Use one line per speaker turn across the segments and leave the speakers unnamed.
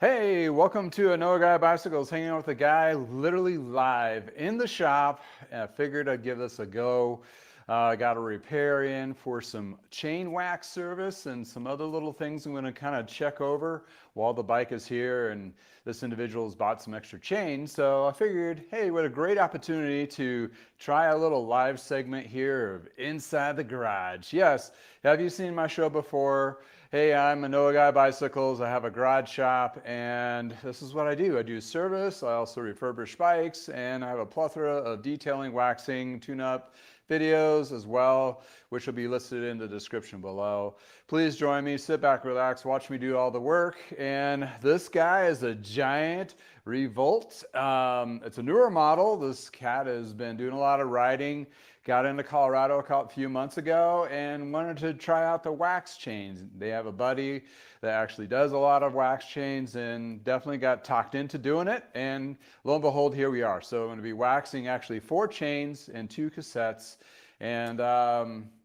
Hey, welcome to Noah Guy Bicycles, hanging out with a guy literally live in the shop. I figured I'd give this a go. I got a repair in for some chain wax service and some other little things I'm going to kind of check over while the bike is here. And this individual has bought some extra chains. So I figured, hey, what a great opportunity to try a little live segment here of Inside the Garage. Yes, have you seen my show before? Hey, I'm a Noah Guy Bicycles. I have a garage shop, and this is what I do. I do service. I also refurbish bikes, and I have a plethora of detailing, waxing, tune-up videos as well, which will be listed in the description below. Please join me. Sit back, relax, watch me do all the work. And this guy is a giant Revolt. It's a newer model. This cat has been doing a lot of riding. Got into Colorado a few months ago and wanted to try out the wax chains. They have a buddy that actually does a lot of wax chains and definitely got talked into doing it. And lo and behold, here we are. So I'm going to be waxing actually 4 chains and 2 cassettes, and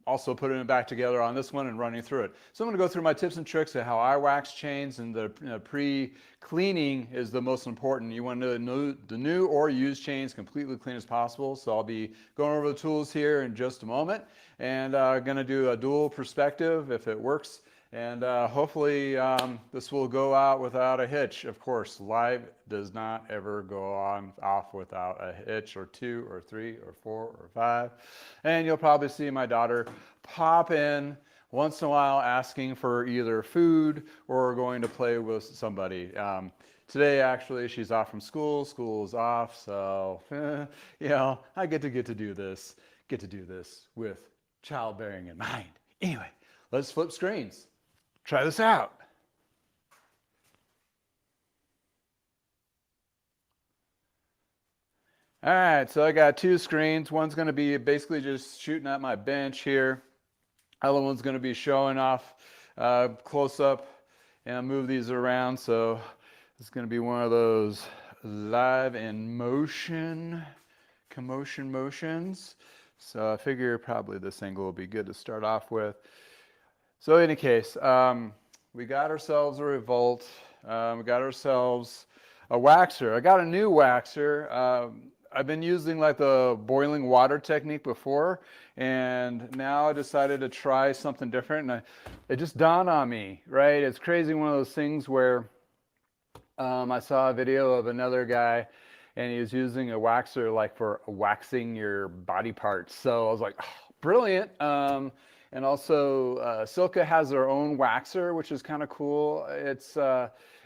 also putting it back together on this one and running through it. So I'm going to go through my tips and tricks of how I wax chains, and the pre-cleaning is the most important. You want to know the new or used chains completely clean as possible. So I'll be going over the tools here in just a moment, and going to do a dual perspective if it works. And hopefully this will go out without a hitch. Of course, live does not ever go off without a hitch, or 2 or 3 or 4 or 5. And you'll probably see my daughter pop in once in a while asking for either food or going to play with somebody. Today, actually, she's off from school. School's off, so you know, I get to do this with childbearing in mind. Anyway, let's flip screens. Try this out. All right, so I got 2 screens. One's going to be basically just shooting at my bench here. Other one's going to be showing off close up, and I'll move these around. So it's going to be one of those live in motion, commotion motions. So I figure probably this angle will be good to start off with. So in any case, we got ourselves a Revolt. We got ourselves a waxer. I got a new waxer. I've been using like the boiling water technique before, and now I decided to try something different. And it just dawned on me, right? It's crazy, one of those things where I saw a video of another guy, and he was using a waxer like for waxing your body parts. So I was like, oh, brilliant. And also, Silca has their own waxer, which is kind of cool. It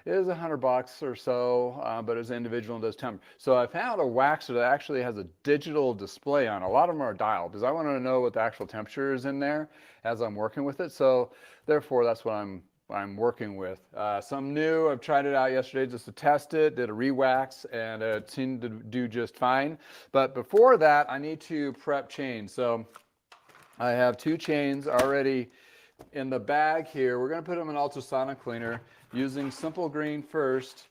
is $100 or so, but it's individual and does temp. So I found a waxer that actually has a digital display on. A lot of them are dialed because I want to know what the actual temperature is in there as I'm working with it. So therefore, that's what I'm working with. Something new. I've tried it out yesterday just to test it. Did a re-wax, and it seemed to do just fine. But before that, I need to prep chains. So I have 2 chains already in the bag here. We're going to put them in ultrasonic cleaner using Simple Green first.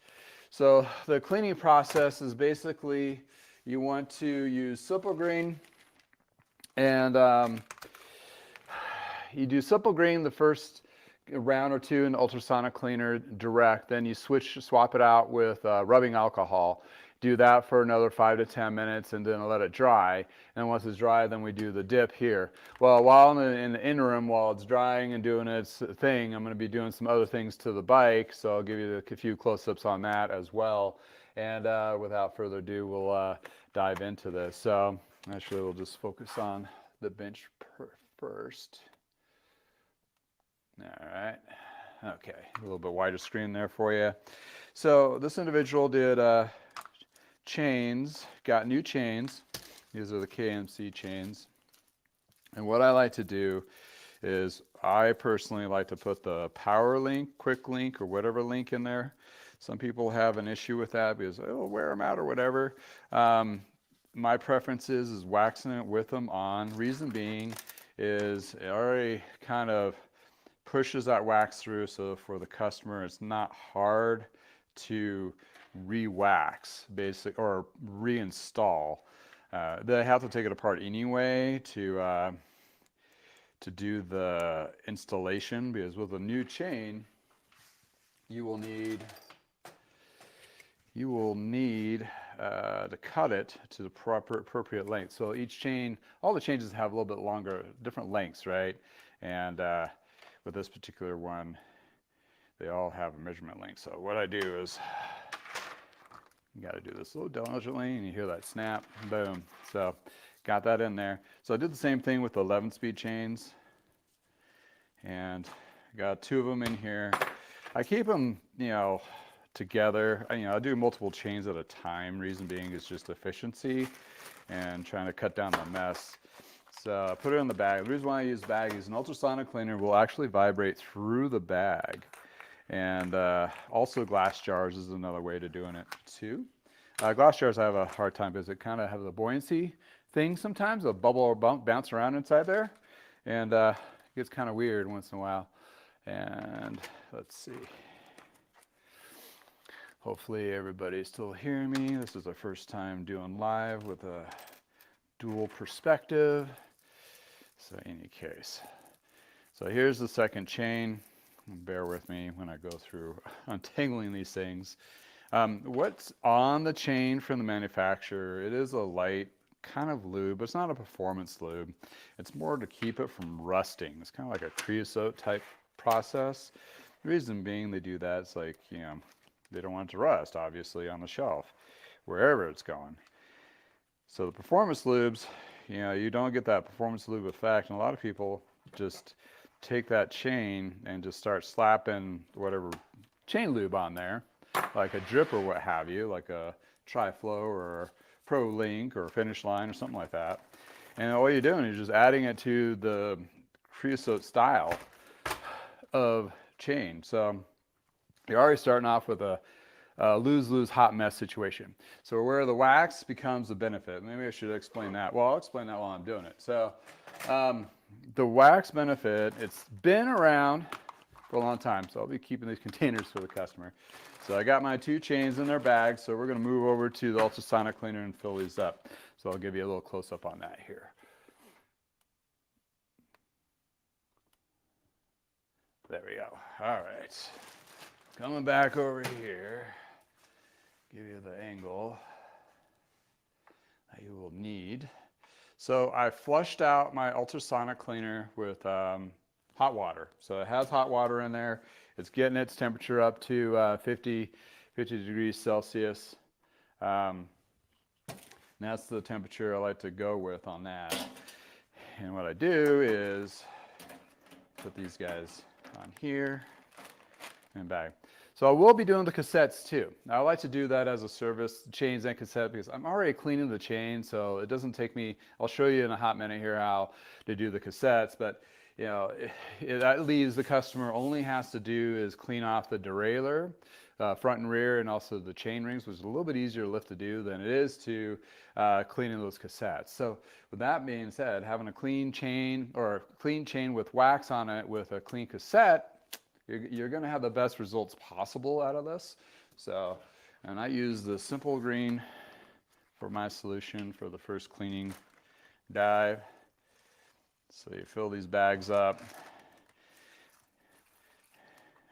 So the cleaning process is basically you want to use Simple Green, and you do Simple Green the first round or 2 in the ultrasonic cleaner direct. Then you swap it out with rubbing alcohol. Do that for another 5 to 10 minutes, and then let it dry. And once it's dry, then we do the dip here. Well, while in the interim, while it's drying and doing its thing, I'm going to be doing some other things to the bike. So I'll give you a few close-ups on that as well. And without further ado, we'll dive into this. So actually, we'll just focus on the bench first. All right. Okay, a little bit wider screen there for you. So this individual did chains, got new chains. These are the KMC chains. And what I like to do is I personally like to put the power link, quick link, or whatever link in there. Some people have an issue with that because, oh, wear them out or whatever. My preference is waxing it with them on. Reason being is it already kind of pushes that wax through, so for the customer it's not hard to re-wax or reinstall. They have to take it apart anyway to do the installation, because with a new chain you will need you will need to cut it to the appropriate length. So each chain, all the chains have a little bit longer, different lengths, right? And with this particular one, they all have a measurement length. So what I do is, you got to do this a little diligently, and you hear that snap, boom. So got that in there. So I did the same thing with the 11-speed chains, and got 2 of them in here. I keep them, together. I do multiple chains at a time. Reason being is just efficiency and trying to cut down the mess. So I put it in the bag. The reason why I use bag is an ultrasonic cleaner will actually vibrate through the bag. And also glass jars is another way to doing it too. Glass jars I have a hard time because it kind of have the buoyancy thing sometimes. A bubble or bump bounce around inside there. And it gets kind of weird once in a while. And let's see. Hopefully everybody's still hearing me. This is our first time doing live with a dual perspective. So in any case. So here's the second chain. Bear with me when I go through untangling these things. What's on the chain from the manufacturer, it is a light kind of lube, but it's not a performance lube. It's more to keep it from rusting. It's kind of like a creosote type process. The reason being they do that, it's like, they don't want it to rust, obviously, on the shelf, wherever it's going. So the performance lubes, you don't get that performance lube effect, and a lot of people just take that chain and just start slapping whatever chain lube on there, like a drip or what have you, like a Tri-Flow or Pro Link or Finish Line or something like that. And all you're doing is just adding it to the creosote style of chain. So you're already starting off with a lose-lose hot mess situation. So where the wax becomes a benefit. Maybe I should explain that. Well, I'll explain that while I'm doing it. So the wax benefit, it's been around for a long time. So I'll be keeping these containers for the customer. So I got my 2 chains in their bag. So we're going to move over to the ultrasonic cleaner and fill these up. So I'll give you a little close-up on that here. There we go. All right. Coming back over here, give you the angle that you will need. So I flushed out my ultrasonic cleaner with hot water. So it has hot water in there. It's getting its temperature up to 50 degrees Celsius. And that's the temperature I like to go with on that. And what I do is put these guys on here and back. So I will be doing the cassettes too. Now I like to do that as a service, chains and cassette, because I'm already cleaning the chain, so it doesn't take me, I'll show you in a hot minute here how to do the cassettes, but that leaves the customer only has to do is clean off the derailleur, front and rear, and also the chain rings, which is a little bit easier to lift to do than it is to cleaning those cassettes. So with that being said, having a clean chain or clean chain with wax on it with a clean cassette, you're going to have the best results possible out of this. So, and I use the simple green for my solution for the first cleaning dive. So you fill these bags up.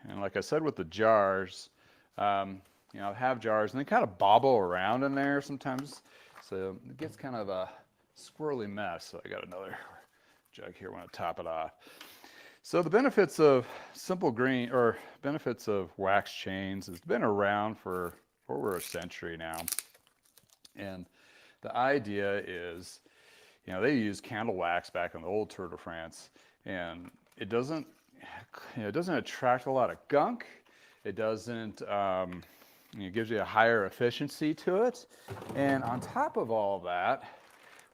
And like I said with the jars, I have jars and they kind of bobble around in there sometimes. So it gets kind of a squirrely mess. So I got another jug here, I want to top it off. So the benefits of simple green, or benefits of wax chains, has been around for over a century now. And the idea is, they used candle wax back in the old Tour de France, and it doesn't attract a lot of gunk. It doesn't, it gives you a higher efficiency to it. And on top of all of that,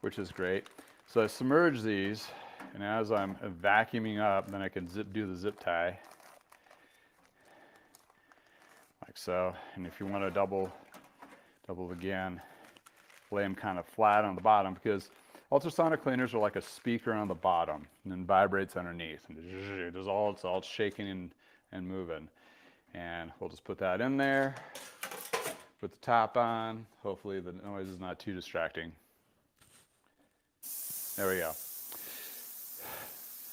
which is great, so I submerge these. And as I'm vacuuming up, then I can do the zip tie, like so. And if you want to double again, lay them kind of flat on the bottom, because ultrasonic cleaners are like a speaker on the bottom and then vibrates underneath. And it's all shaking and moving. And we'll just put that in there, put the top on. Hopefully the noise is not too distracting. There we go.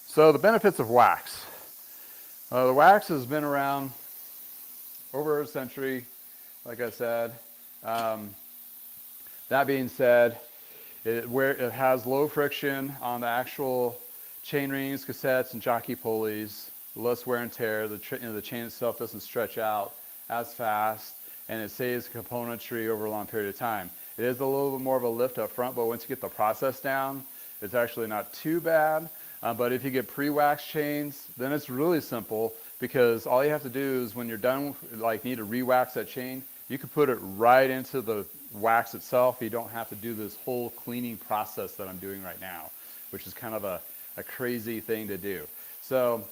So the benefits of wax. The wax has been around over a century. like I said. That being said, it has low friction on the actual chain rings, cassettes, and jockey pulleys, less wear and tear. The chain itself doesn't stretch out as fast, and it saves componentry over a long period of time. It is a little bit more of a lift up front, but once you get the process down, it's actually not too bad. But if you get pre-wax chains, then it's really simple, because all you have to do is when you're done, like need to re-wax that chain, you can put it right into the wax itself. You don't have to do this whole cleaning process that I'm doing right now, which is kind of a crazy thing to do. So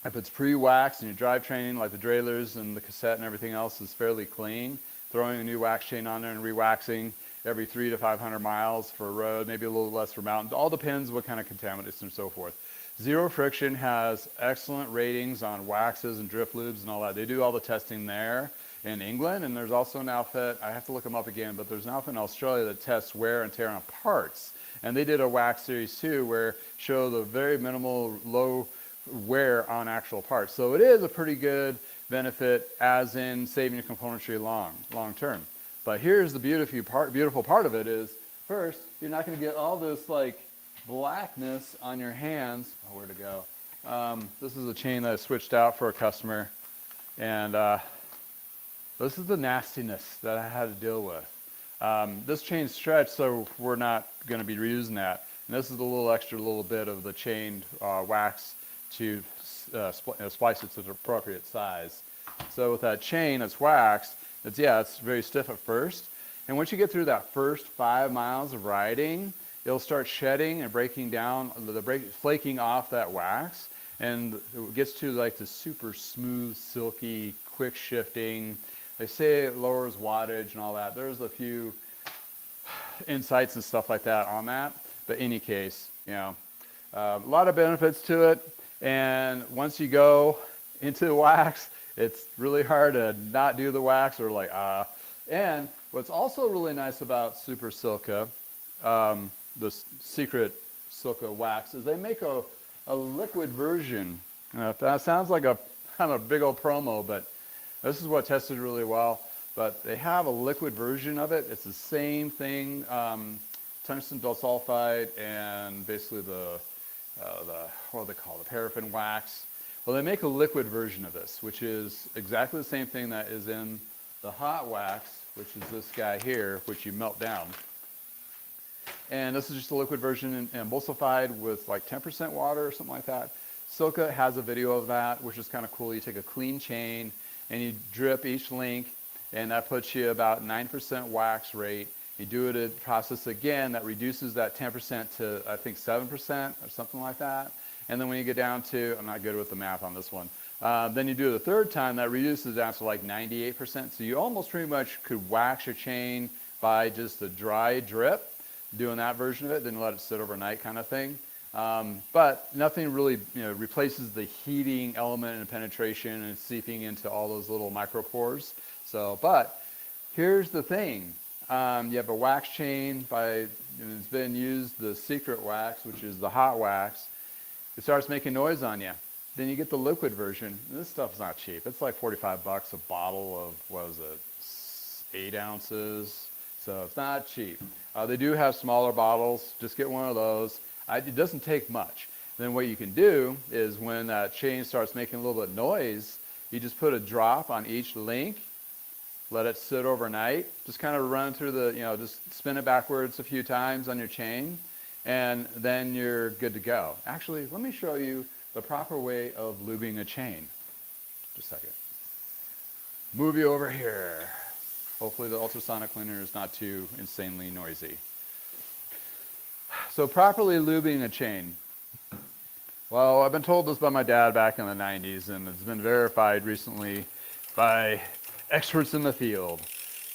if it's pre-waxed and your drivetrain, like the derailleurs and the cassette and everything else, is fairly clean, throwing a new wax chain on there and re-waxing every 300 to 500 miles for a road, maybe a little less for mountains. All depends what kind of contaminants and so forth. Zero Friction has excellent ratings on waxes and drift lubes and all that. They do all the testing there in England, and there's also an outfit, I have to look them up again, but there's an outfit in Australia that tests wear and tear on parts. And they did a wax series too, where show the very minimal low wear on actual parts. So it is a pretty good benefit, as in saving your componentry long term. But here's the beautiful part of it is, first, you're not going to get all this like blackness on your hands. Oh, where to go? This is a chain that I switched out for a customer, and this is the nastiness that I had to deal with. This chain stretched, so we're not going to be reusing that. And this is a little bit of the chain wax to splice it to the appropriate size. So with that chain that's waxed, it's very stiff at first. And once you get through that first 5 miles of riding, it'll start shedding and breaking down, flaking off that wax. And it gets to like the super smooth, silky, quick shifting. They say it lowers wattage and all that. There's a few insights and stuff like that on that. But in any case, a lot of benefits to it. And once you go into the wax, it's really hard to not do the wax or like, And what's also really nice about Super Silca, the secret Silca wax, is they make a liquid version. That sounds like a kind of big old promo, but this is what tested really well. But they have a liquid version of it. It's the same thing, tungsten disulfide and basically the what do they call it, the paraffin wax. Well, they make a liquid version of this, which is exactly the same thing that is in the hot wax, which is this guy here, which you melt down. And this is just a liquid version emulsified with like 10% water or something like that. Silca has a video of that, which is kind of cool. You take a clean chain and you drip each link, and that puts you about 9% wax rate. You do it a process again that reduces that 10% to, I think, 7% or something like that. And then when you get down to, I'm not good with the math on this one, then you do it a third time, that reduces down to like 98%. So you almost pretty much could wax your chain by just a dry drip, doing that version of it, then let it sit overnight kind of thing. But nothing really replaces the heating element and penetration and seeping into all those little micropores. So, but here's the thing. You have a wax chain it's been used, the secret wax, which is the hot wax. It starts making noise on you. Then you get the liquid version. This stuff's not cheap. It's like $45 a bottle of, what is it, 8 ounces. So it's not cheap. They do have smaller bottles. Just get one of those. It doesn't take much. Then what you can do is when that chain starts making a little bit of noise, you just put a drop on each link, let it sit overnight, just kind of run through the, just spin it backwards a few times on your chain, and then you're good to go. Actually, let me show you the proper way of lubing a chain. Just a second. Move you over here. Hopefully the ultrasonic cleaner is not too insanely noisy. So properly lubing a chain. Well, I've been told this by my dad back in the 90s, and it's been verified recently by experts in the field.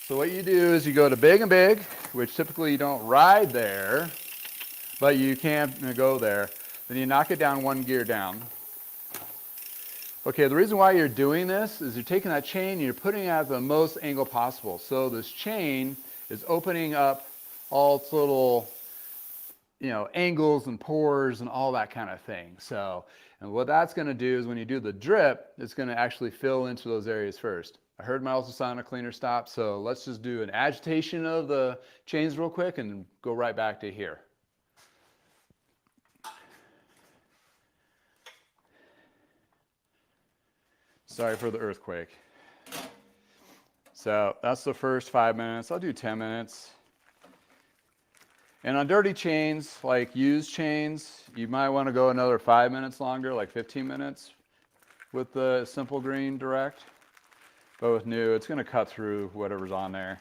So what you do is you go to Big and Big, which typically you don't ride there, but you can go there. Then you knock it down 1 gear down. Okay, the reason why you're doing this is you're taking that chain and you're putting it at the most angle possible. So this chain is opening up all its little, angles and pores and all that kind of thing. So, and what that's going to do is when you do the drip, it's going to actually fill into those areas first. I heard my ultrasonic cleaner stop, so let's just do an agitation of the chains real quick and go right back to here. Sorry for the earthquake. So that's the first 5 minutes. I'll do 10 minutes. And on dirty chains, like used chains, you might want to go another 5 minutes longer, like 15 minutes with the simple green direct. But with new, it's going to cut through whatever's on there.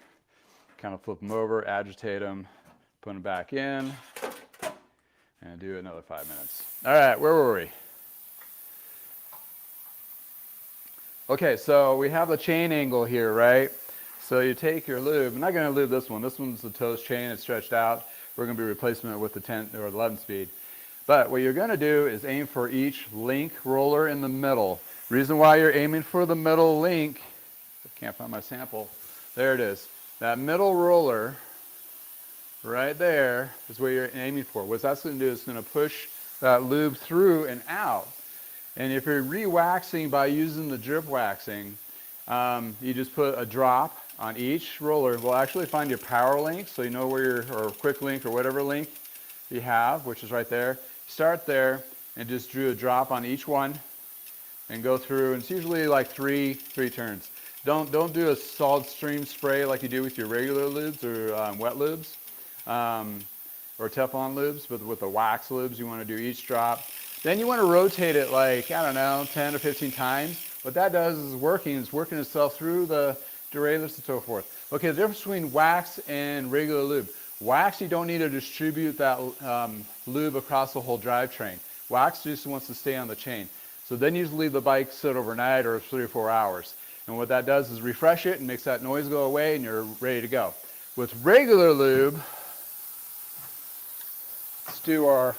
Kind of flip them over, agitate them, put them back in, and do another 5 minutes. All right, where were we? Okay, so we have the chain angle here, right? So you take your lube. I'm not going to lube this one. This one's the toast chain. It's stretched out. We're going to be replacing it with the 10 or 11 speed. But what you're going to do is aim for each link roller in the middle. Reason why you're aiming for the middle link, I can't find my sample. There it is. That middle roller right there is what you're aiming for. What that's going to do is going to push that lube through and out. And if you're re-waxing by using the drip waxing, you just put a drop on each roller. We'll actually find your power link, so you know where your, or quick link or whatever link you have, which is right there. Start there and just drew a drop on each one and go through, and it's usually like three turns. Don't do a solid stream spray like you do with your regular lubes or wet lubes or Teflon lubes, but with the wax lubes you want to do each drop. Then you want to rotate it like, I don't know, 10 to 15 times. What that does is it's working itself through the derailleurs and so forth. Okay, the difference between wax and regular lube. Wax, you don't need to distribute that lube across the whole drivetrain. Wax just wants to stay on the chain. So then you just leave the bike sit overnight or 3 or 4 hours. And what that does is refresh it and makes that noise go away and you're ready to go. With regular lube, let's do our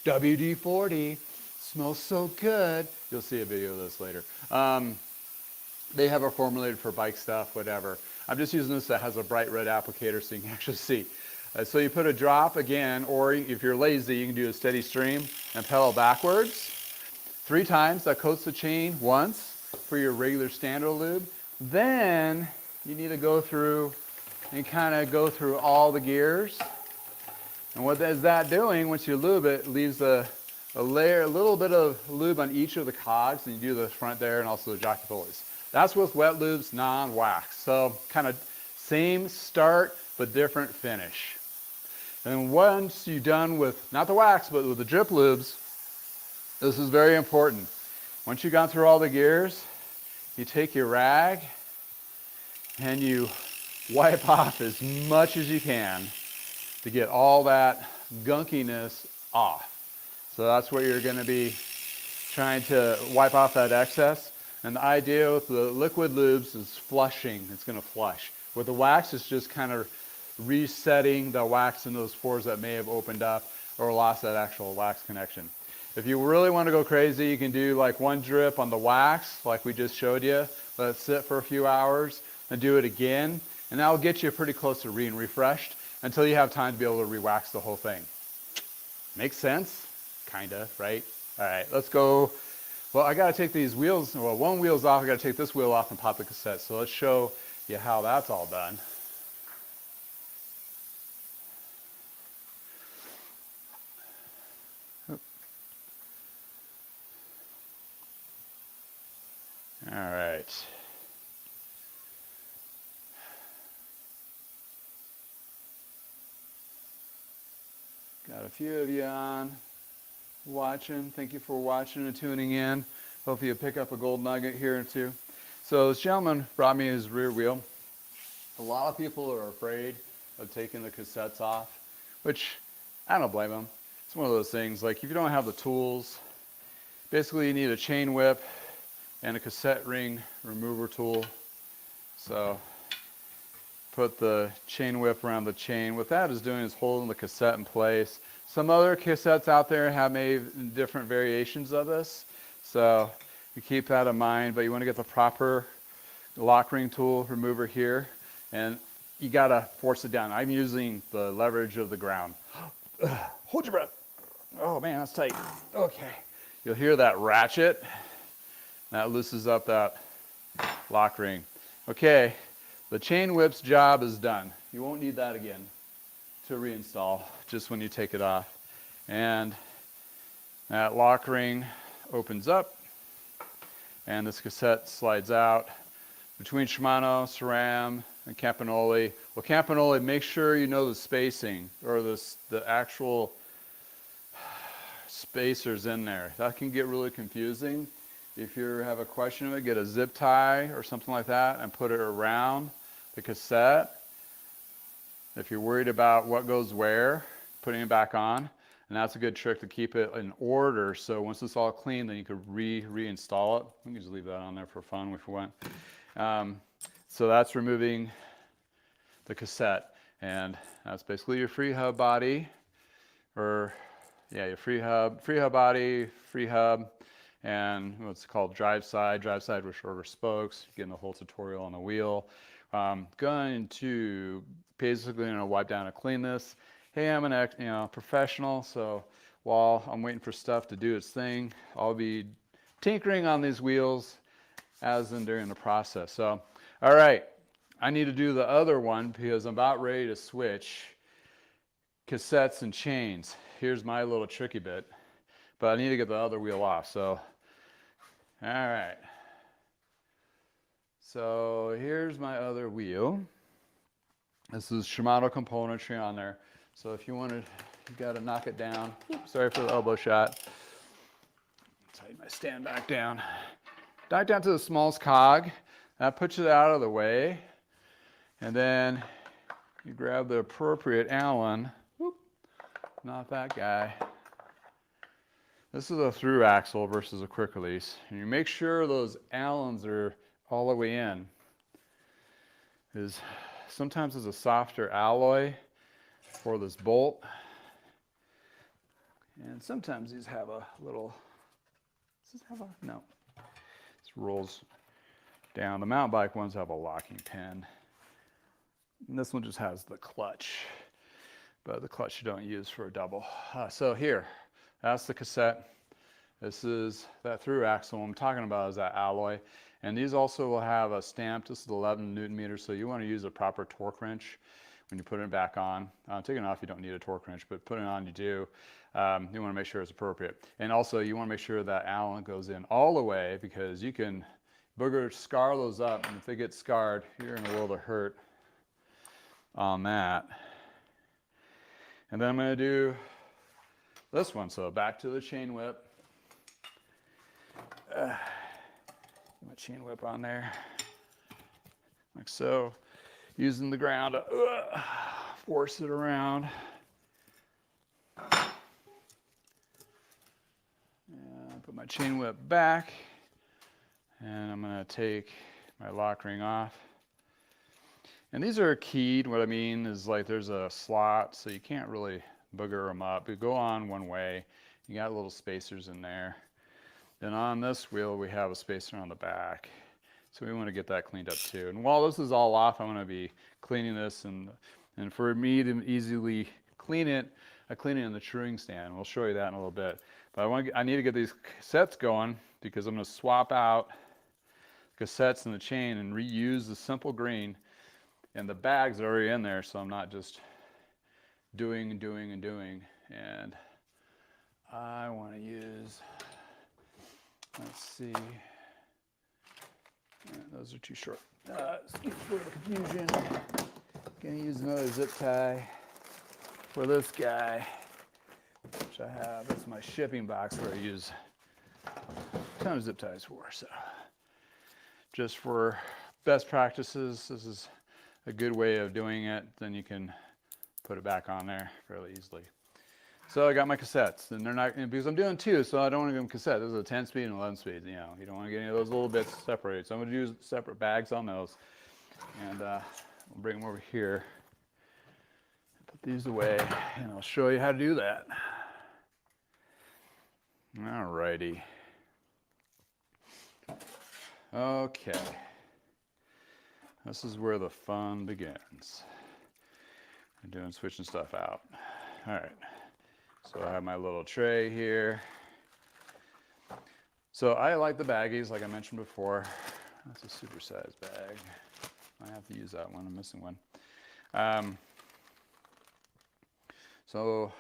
WD-40. Smells so good. You'll see a video of this later. They have it formulated for bike stuff, whatever. I'm just using this that has a bright red applicator so you can actually see. So you put a drop again, or if you're lazy, you can do a steady stream and pedal backwards 3 times. That coats the chain once for your regular standard lube. Then you need to go through and kind of go through all the gears. And what is that doing? Once you lube it, leaves a little bit of lube on each of the cogs, and you do the front there and also the jockey pulleys. That's with wet lubes, non-wax. So kind of same start, but different finish. And once you're done with, not the wax, but with the drip lubes, this is very important. Once you've gone through all the gears, you take your rag and you wipe off as much as you can to get all that gunkiness off. So that's what you're going to be trying to wipe off that excess. And the idea with the liquid lubes is flushing. It's going to flush. With the wax, it's just kind of resetting the wax in those pores that may have opened up or lost that actual wax connection. If you really want to go crazy, you can do like 1 drip on the wax, like we just showed you. Let it sit for a few hours and do it again. And that will get you pretty close to being refreshed until you have time to be able to re-wax the whole thing. Makes sense? Kinda, right? All right, let's go. Well, I gotta take these wheels, well, one wheel's off, I gotta take this wheel off and pop the cassette. So let's show you how that's all done. All right. Got a few of you on watching. Thank you for watching and tuning in. Hopefully you pick up a gold nugget here or two. So this gentleman brought me his rear wheel. A lot of people are afraid of taking the cassettes off, which I don't blame them. It's one of those things, like if you don't have the tools, basically you need a chain whip and a cassette ring remover tool. So put the chain whip around the chain. What that is doing is holding the cassette in place. Some other cassettes out there have made different variations of this. So you keep that in mind, but you want to get the proper lock ring tool remover here, and you gotta force it down. I'm using the leverage of the ground. Hold your breath. Oh man, that's tight. Okay. You'll hear that ratchet. That loosens up that lock ring. Okay, the chain whip's job is done. You won't need that again to reinstall, just when you take it off. And that lock ring opens up, and this cassette slides out between Shimano, SRAM, and Campanoli. Well, Campanoli, make sure you know the spacing, or the actual spacers in there. That can get really confusing. If you have a question of it, get a zip tie or something like that and put it around the cassette. If you're worried about what goes where, putting it back on. And that's a good trick to keep it in order, so once it's all clean, then you could reinstall it. We can just leave that on there for fun if we want. So that's removing the cassette, and that's basically your free hub body, or yeah, your free hub body, free hub, and what's called drive side with shorter spokes. You're getting the whole tutorial on the wheel. Going to basically wipe down and clean this. Hey, I'm an professional, so while I'm waiting for stuff to do its thing, I'll be tinkering on these wheels as in during the process. So, all right, I need to do the other one because I'm about ready to switch cassettes and chains. Here's my little tricky bit, but I need to get the other wheel off. So, all right. So here's my other wheel. This is Shimano componentry on there. So if you wanted, you got to knock it down. Oops, sorry for the elbow shot. Tighten my stand back down. Back down to the smallest cog. That puts it out of the way. And then you grab the appropriate Allen. Whoop, not that guy. This is a through axle versus a quick release. And you make sure those Allens are all the way in. Sometimes it's a softer alloy for this bolt. And sometimes these have a little, does this have a, no. This rolls down. The mountain bike ones have a locking pin. And this one just has the clutch, but the clutch you don't use for a double. So here, that's the cassette. This is that through axle. What I'm talking about is that alloy. And these also will have a stamp. This is 11 Newton meters, so you want to use a proper torque wrench when you put it back on. Taking it off, you don't need a torque wrench, but putting it on, you do. You want to make sure it's appropriate. And also, you want to make sure that Allen goes in all the way, because you can scar those up, and if they get scarred, you're in a world of hurt on that. And then I'm going to do this one. So back to the chain whip. My chain whip on there, like so, using the ground to force it around. And put my chain whip back, and I'm going to take my lock ring off. And these are keyed. What I mean is, like, there's a slot, so you can't really booger them up. You go on one way, you got little spacers in there. Then on this wheel, we have a spacer on the back. So we want to get that cleaned up too. And while this is all off, I'm going to be cleaning this. And for me to easily clean it, I clean it in the truing stand. We'll show you that in a little bit. But I need to get these cassettes going, because I'm going to swap out cassettes in the chain and reuse the simple green. And the bag's already in there, so I'm not just doing and doing and doing. And I want to use... Let's see. Those are too short. Excuse me for the confusion. Gonna use another zip tie for this guy, which I have. That's my shipping box where I use a ton of zip ties for. So, just for best practices, this is a good way of doing it. Then you can put it back on there fairly easily. So I got my cassettes, and they're not, because I'm doing two, so I don't want to give them cassette. This is a 10 speed and 11 speed. You don't want to get any of those little bits separated. So I'm going to use separate bags on those, and we'll bring them over here. Put these away, and I'll show you how to do that. All righty. Okay. This is where the fun begins. I'm doing switching stuff out. All right. So I have my little tray here. So I like the baggies, like I mentioned before. That's a supersized bag. I have to use that one. I'm missing one. So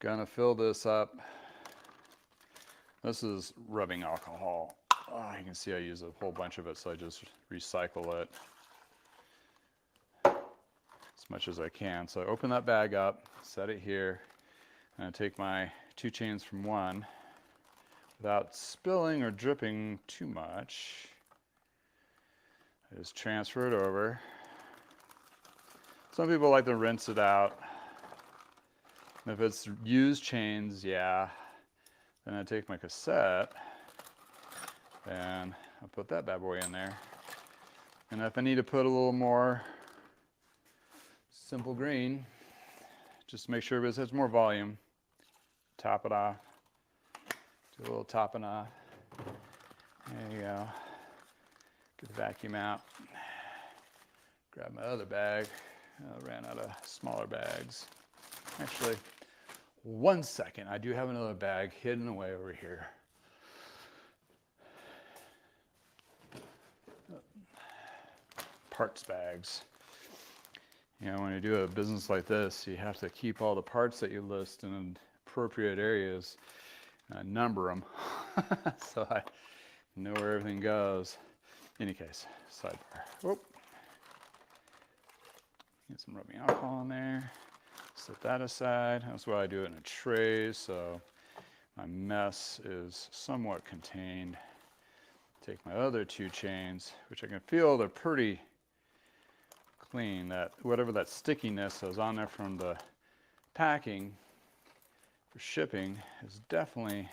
gonna fill this up. This is rubbing alcohol. Oh, you can see I use a whole bunch of it, so I just recycle it as much as I can. So I open that bag up, set it here, and I take my 2 chains from one without spilling or dripping too much. I just transfer it over. Some people like to rinse it out. If it's used chains, yeah. Then I take my cassette and I put that bad boy in there. And if I need to put a little more simple green, just to make sure it has more volume, top it off. Do a little topping off. There you go. Get the vacuum out. Grab my other bag. I ran out of smaller bags. Actually, 1 second. I do have another bag hidden away over here. Parts bags. You know, when you do a business like this, you have to keep all the parts that you list in appropriate areas. Number them so I know where everything goes. In any case, sidebar. Whoop. Get some rubbing alcohol in there. Set that aside. That's why I do it in a tray, so my mess is somewhat contained. Take my other 2 chains, which I can feel they're pretty clean. That whatever that stickiness that was on there from the packing for shipping is definitely.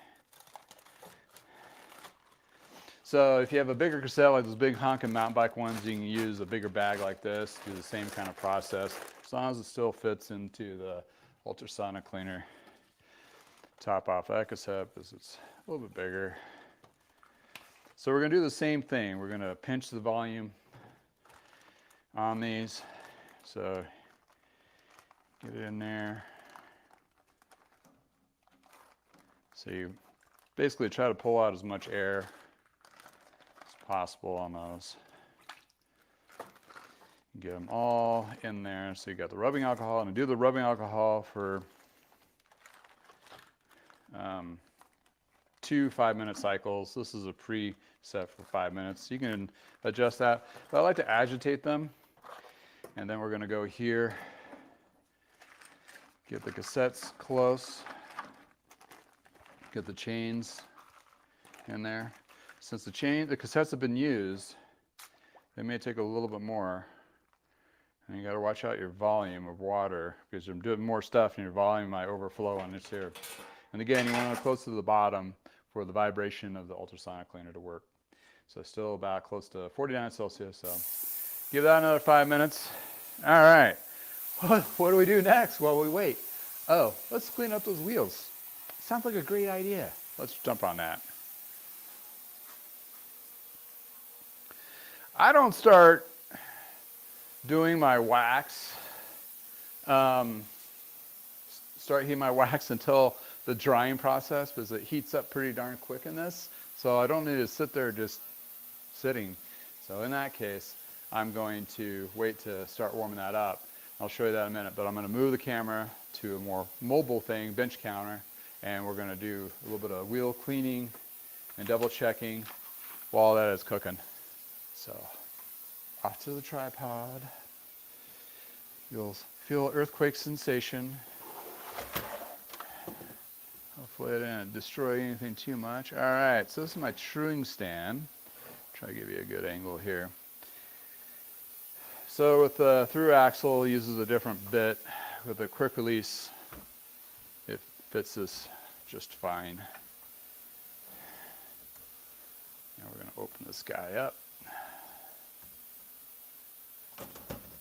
So if you have a bigger cassette like those big honking mountain bike ones, you can use a bigger bag like this, do the same kind of process, as long as it still fits into the ultrasonic cleaner. Top off that cassette because it's a little bit bigger. So we're going to do the same thing. We're going to pinch the volume on these. So get it in there. So you basically try to pull out as much air as possible on those. Get them all in there. So you got the rubbing alcohol, and I do the rubbing alcohol for 2 5-minute cycles. This is a preset for 5 minutes. You can adjust that. But I like to agitate them. And then we're going to go here, get the cassettes close, get the chains in there. Since the cassettes have been used, they may take a little bit more. And you got to watch out your volume of water because you're doing more stuff and your volume might overflow on this here. And again, you want to close to the bottom for the vibration of the ultrasonic cleaner to work. So still about close to 49 Celsius. So give that another 5 minutes. All right. What do we do next while we wait? Oh, let's clean up those wheels. Sounds like a great idea. Let's jump on that. I don't start doing my wax, start heating my wax until the drying process because it heats up pretty darn quick in this. So I don't need to sit there just sitting. So in that case, I'm going to wait to start warming that up. I'll show you that in a minute, but I'm going to move the camera to a more mobile thing, bench counter, and we're going to do a little bit of wheel cleaning and double checking while that is cooking. So off to the tripod. You'll feel earthquake sensation. Hopefully I didn't destroy anything too much. All right, so this is my truing stand. Try to give you a good angle here. So with the through axle, it uses a different bit. With a quick release, it fits this just fine. Now we're going to open this guy up.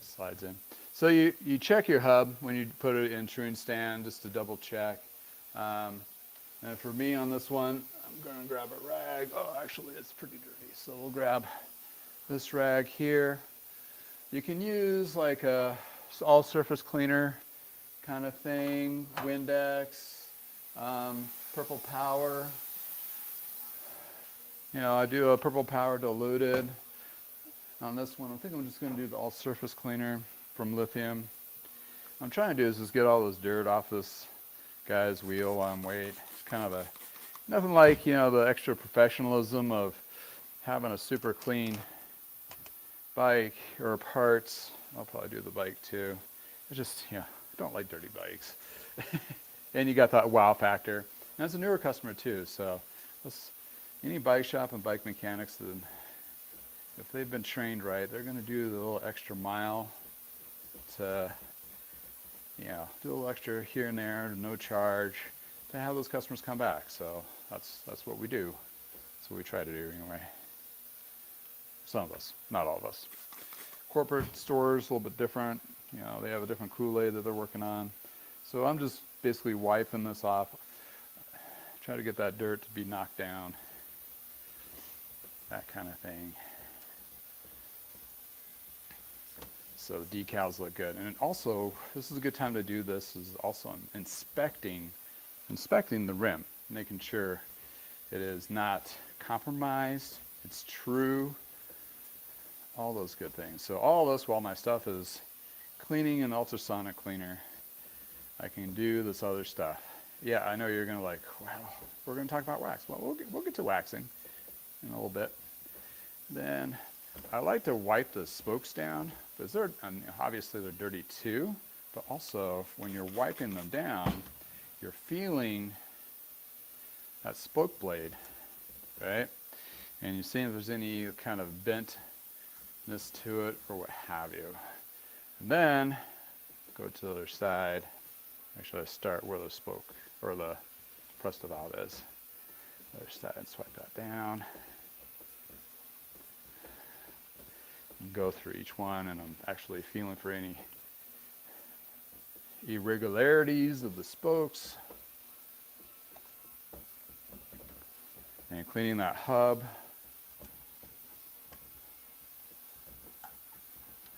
Slides in. So you check your hub when you put it in truing stand just to double check. And for me on this one, I'm going to grab a rag. Oh, actually it's pretty dirty. So we'll grab this rag here. You can use like a all surface cleaner kind of thing, Windex, Purple Power. You know, I do a purple power diluted on this one. I think I'm just going to do the all surface cleaner from lithium. What I'm trying to do is just get all this dirt off this guy's wheel while I'm waiting. It's kind of a, nothing like, you know, the extra professionalism of having a super clean bike or parts. I'll probably do the bike too. It's just, you know, I don't like dirty bikes. And you got that wow factor. And it's a newer customer too, so any bike shop and bike mechanics, if they've been trained right, they're going to do the little extra mile to, you know, do a little extra here and there, no charge, to have those customers come back. So that's what we do. That's what we try to do anyway. Some of us, not all of us. Corporate stores a little bit different. You know, they have a different Kool-Aid that they're working on. So I'm just basically wiping this off. Try to get that dirt to be knocked down. That kind of thing. So the decals look good. And also, this is a good time to do this, is also inspecting the rim, making sure it is not compromised, it's true, all those good things. So all this, while my stuff is cleaning an ultrasonic cleaner, I can do this other stuff. Yeah, I know you're gonna like, wow, we're gonna talk about wax. Well, we'll get to waxing in a little bit. Then I like to wipe the spokes down, because they're, obviously they're dirty too, but also when you're wiping them down, you're feeling that spoke blade, right? And you're seeing if there's any kind of bentness to it or what have you. And then go to the other side. Actually, I start where the spoke or the press valve is. Other side, and swipe that down. And go through each one, and I'm actually feeling for any irregularities of the spokes. And cleaning that hub.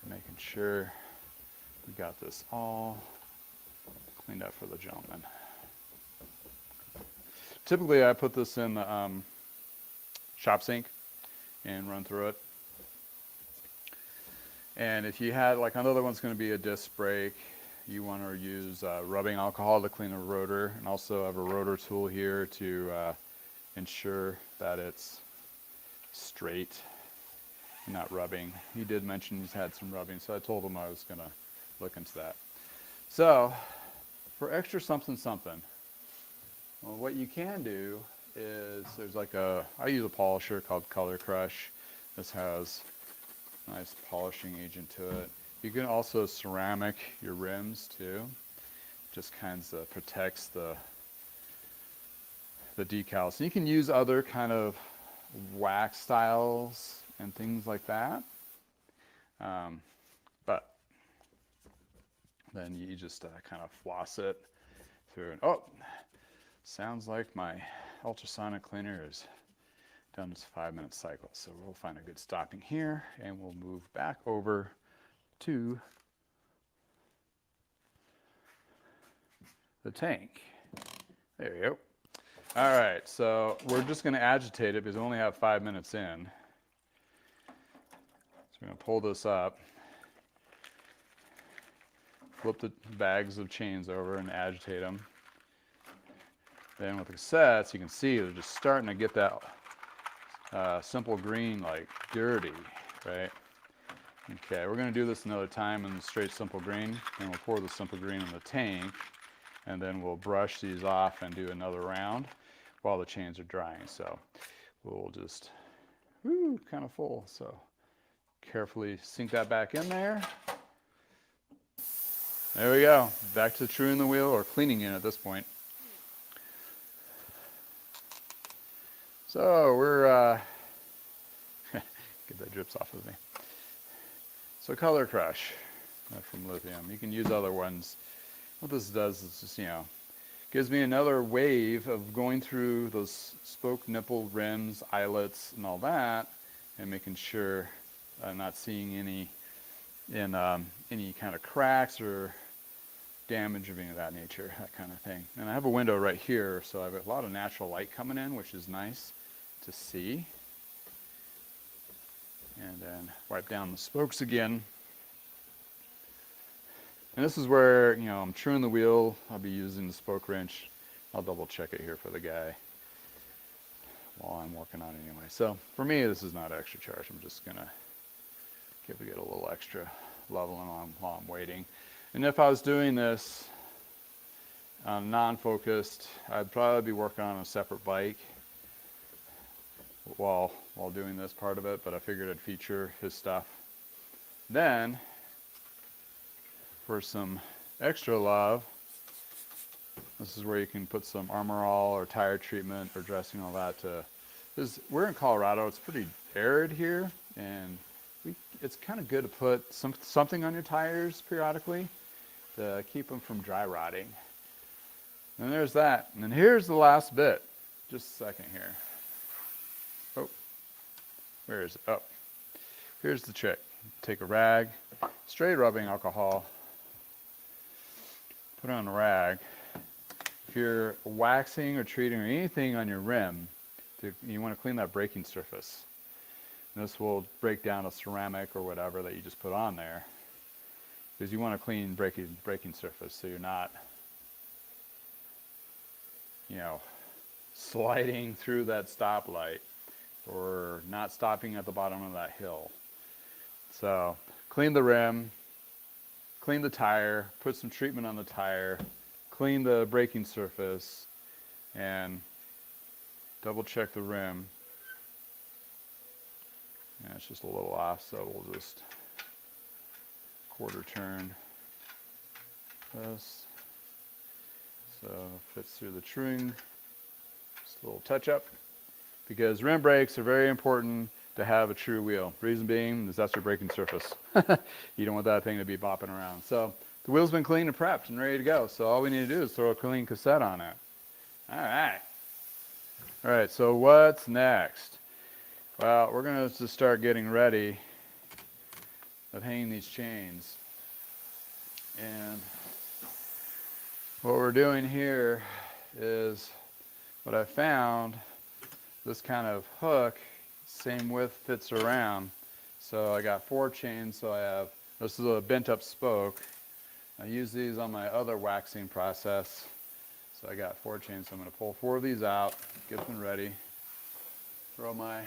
Making sure we got this all cleaned up for the gentleman. Typically I put this in the shop sink and run through it. And if you had, like another one's going to be a disc brake, you want to use rubbing alcohol to clean the rotor, and also have a rotor tool here to ensure that it's straight, not rubbing. He did mention he's had some rubbing, so I told him I was going to look into that. So for extra something, well, what you can do is there's like I use a polisher called Color Crush. This has nice polishing agent to it. You can also ceramic your rims too. Just kinds of protects the decals. And you can use other kind of wax styles and things like that. But then you just kind of floss it through. And, oh, sounds like my ultrasonic cleaner is done its 5-minute cycle. So we'll find a good stopping here, and we'll move back over to the tank. There you go. All right, so we're just going to agitate it because we only have 5 minutes in. So we're going to pull this up, flip the bags of chains over and agitate them. Then with the cassettes, you can see they're just starting to get that simple green, like dirty, right? Okay, we're going to do this another time in the straight simple green, and we'll pour the simple green in the tank, and then we'll brush these off and do another round while the chains are drying. So we'll just, kind of full. So carefully sink that back in there. There we go. Back to truing the wheel, or cleaning it at this point. So we're, get that drips off of me. So Color Crush from lithium. You can use other ones. What this does is just, gives me another wave of going through those spoke nipple rims, eyelets, and all that, and making sure I'm not seeing any kind of cracks or damage of any of that nature, that kind of thing. And I have a window right here, so I have a lot of natural light coming in, which is nice to see. And then wipe down the spokes again. And this is where, you know, I'm truing the wheel. I'll be using the spoke wrench. I'll double check it here for the guy while I'm working on it anyway. So for me, this is not extra charge. I'm just gonna give it a little extra leveling while I'm waiting. And if I was doing this non-focused, I'd probably be working on a separate bike while doing this part of it, but I figured I'd feature his stuff. Then, for some extra love, this is where you can put some Armor All or tire treatment or dressing, all that. Because we're in Colorado, it's pretty arid here, and it's kind of good to put something on your tires periodically to keep them from dry rotting. And there's that. And then here's the last bit. Just a second here. Oh, where is it? Oh, here's the trick. Take a rag, straight rubbing alcohol, put on a rag. If you're waxing or treating or anything on your rim, you want to clean that braking surface. And this will break down a ceramic or whatever that you just put on there, because you want to clean braking surface so you're not, you know, sliding through that stoplight or not stopping at the bottom of that hill. So clean the rim, clean the tire, put some treatment on the tire, clean the braking surface, and double check the rim. Yeah, it's just a little off, so we'll just quarter turn this so it fits through the truing. Just a little touch up, because rim brakes are very important to have a true wheel. Reason being is that's your braking surface. You don't want that thing to be bopping around. So the wheel's been cleaned and prepped and ready to go. So all we need to do is throw a clean cassette on it. All right, so what's next? Well, we're going to just start getting ready of hanging these chains. And what we're doing here is what I found, this kind of hook, same width, fits around. So I got 4 chains, so I have, this is a bent up spoke. I use these on my other waxing process. So I got 4 chains, so I'm going to pull 4 of these out, get them ready, throw my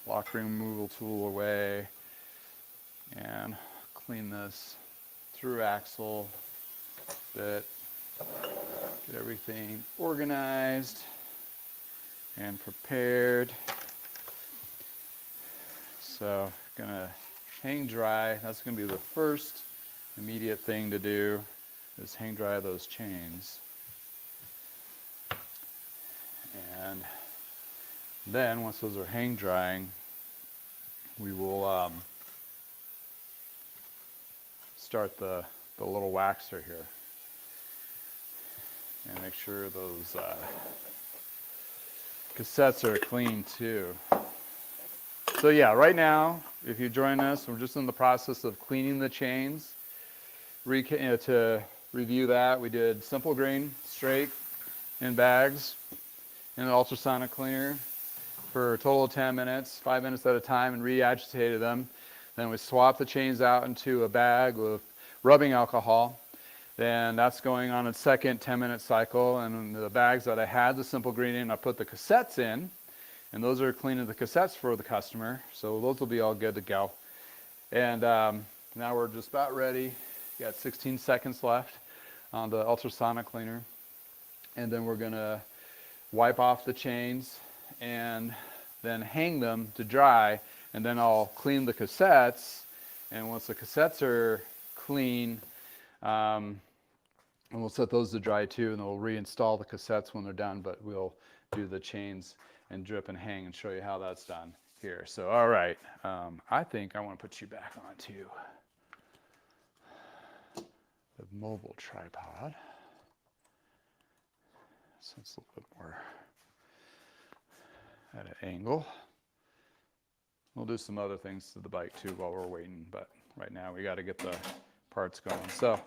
lock ring removal tool away, and clean this through axle bit, get everything organized and prepared. So gonna hang dry. That's gonna be the first immediate thing to do, is hang dry those chains. And then once those are hang drying, we will start the little waxer here and make sure those cassettes are clean too. So yeah, right now, if you join us, we're just in the process of cleaning the chains. To review that, we did simple green, straight, in bags, in an ultrasonic cleaner for a total of 10 minutes, 5 minutes at a time, and re-agitated them. Then we swapped the chains out into a bag with rubbing alcohol. Then that's going on a second 10-minute cycle. And the bags that I had the simple green in, I put the cassettes in. And those are cleaning the cassettes for the customer. So those will be all good to go. And now we're just about ready. Got 16 seconds left on the ultrasonic cleaner. And then we're going to wipe off the chains and then hang them to dry. And then I'll clean the cassettes. And once the cassettes are clean, and we'll set those to dry too, and then we'll reinstall the cassettes when they're done, but we'll do the chains and drip and hang and show you how that's done here. So, all right, I think I want to put you back onto the mobile tripod. So it's a little bit more at an angle. We'll do some other things to the bike too while we're waiting, but right now we got to get the parts going. So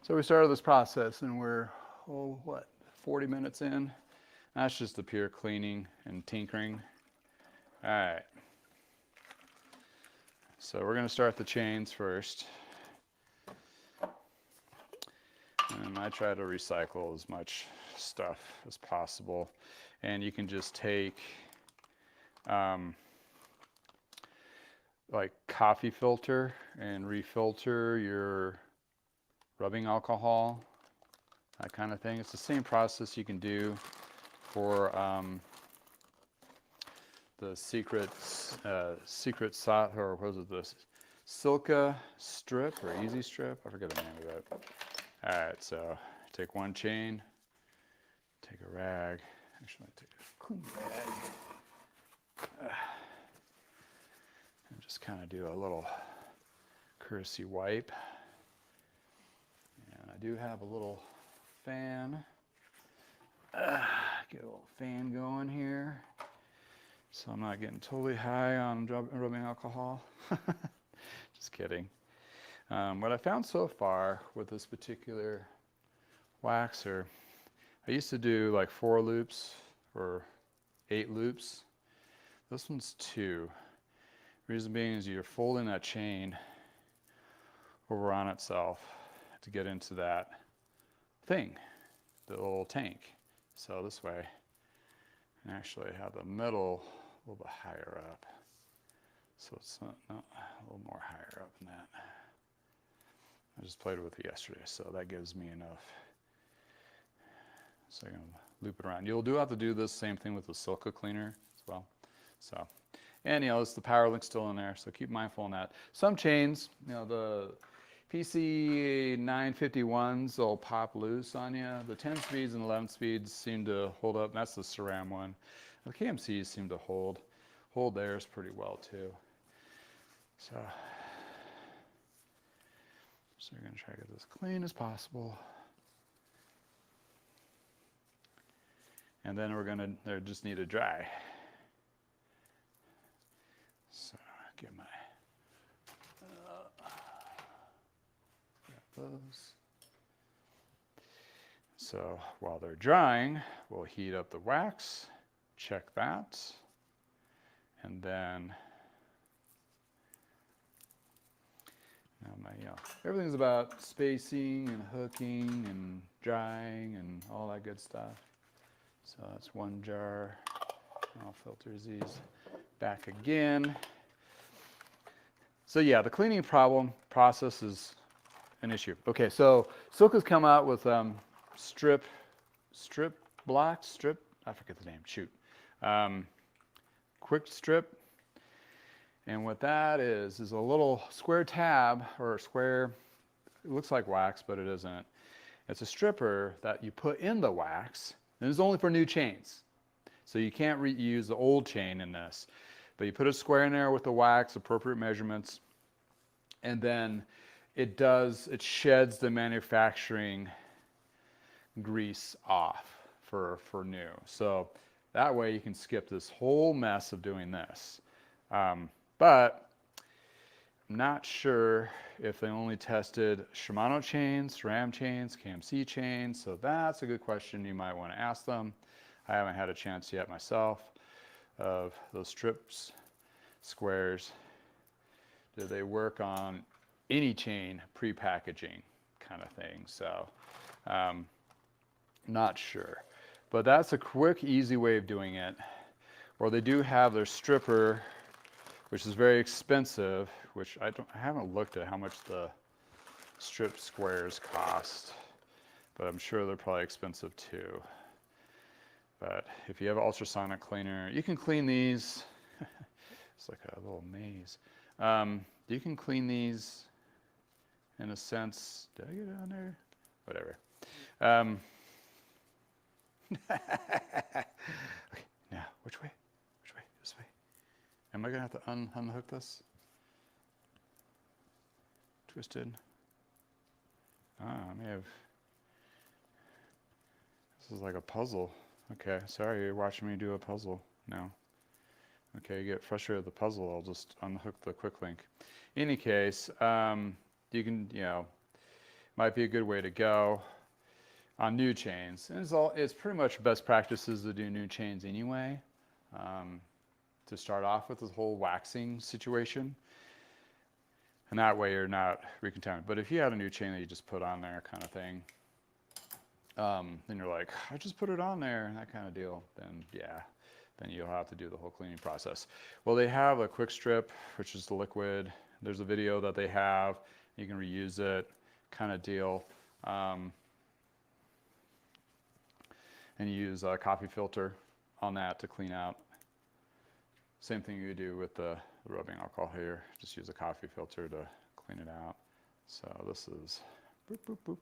we started this process and we're, 40 minutes in? That's just the pure cleaning and tinkering. All right. So we're going to start the chains first. And I try to recycle as much stuff as possible. And you can just take like coffee filter and refilter your rubbing alcohol, that kind of thing. It's the same process you can do for the secret sauce, or what was it, the Silca strip or easy strip? I forget the name of it. All right, so take one chain, take a rag. Actually, I take a clean rag. And just kind of do a little courtesy wipe. And I do have a little fan. Get a little fan going here. So I'm not getting totally high on rubbing alcohol. Just kidding. What I found so far with this particular waxer, I used to do like 4 loops or 8 loops. This one's 2. Reason being is you're folding that chain over on itself to get into that thing, the little tank. So this way, and actually have the middle a little bit higher up. So it's not a little more higher up than that. I just played with it yesterday, so that gives me enough. So I'm going to loop it around. You'll have to do this same thing with the Silca cleaner as well. So, and it's the power link still in there, so keep mindful on that. Some chains, the PC 951s will pop loose on you. The 10 speeds and 11 speeds seem to hold up. That's the SRAM one. The KMCs seem to hold theirs pretty well too. So we're going to try to get this clean as possible. And then they just need to dry. So get my, grab those. So while they're drying, we'll heat up the wax, check that, and then everything's about spacing and hooking and drying and all that good stuff. So that's one jar. I'll filter these back again. So yeah, the cleaning process is an issue. Okay, so Silca's come out with strip blocks, I forget the name, shoot. Quick strip. And what that is a little square tab, or a square, it looks like wax, but it isn't. It's a stripper that you put in the wax, and it's only for new chains. So you can't reuse the old chain in this. But you put a square in there with the wax, appropriate measurements, and then it sheds the manufacturing grease off for new. So that way you can skip this whole mess of doing this. But I'm not sure if they only tested Shimano chains, SRAM chains, KMC chains. So that's a good question you might want to ask them. I haven't had a chance yet myself of those strips, squares. Do they work on any chain pre-packaging kind of thing? So not sure. But that's a quick, easy way of doing it. Or they do have their stripper, which is very expensive, which I haven't looked at how much the strip squares cost, but I'm sure they're probably expensive too. But if you have an ultrasonic cleaner, you can clean these. It's like a little maze. You can clean these in a sense. Did I get it on there? Whatever. Okay, now, which way? Which way? This way. Am I going to have to unhook this? Twisted. I may have. This is like a puzzle. Okay, sorry, you're watching me do a puzzle now. Okay, you get frustrated with the puzzle, I'll just unhook the quick link. In any case, you can, might be a good way to go on new chains. And it's pretty much best practices to do new chains anyway. To start off with this whole waxing situation. And that way you're not recontaminated. But if you had a new chain that you just put on there kind of thing, then you're like, I just put it on there, that kind of deal, then yeah, then you'll have to do the whole cleaning process. Well, they have a quick strip, which is the liquid. There's a video that they have. You can reuse it, kind of deal. And you use a coffee filter on that to clean out. Same thing you do with the rubbing alcohol here. Just use a coffee filter to clean it out. So this is boop, boop, boop.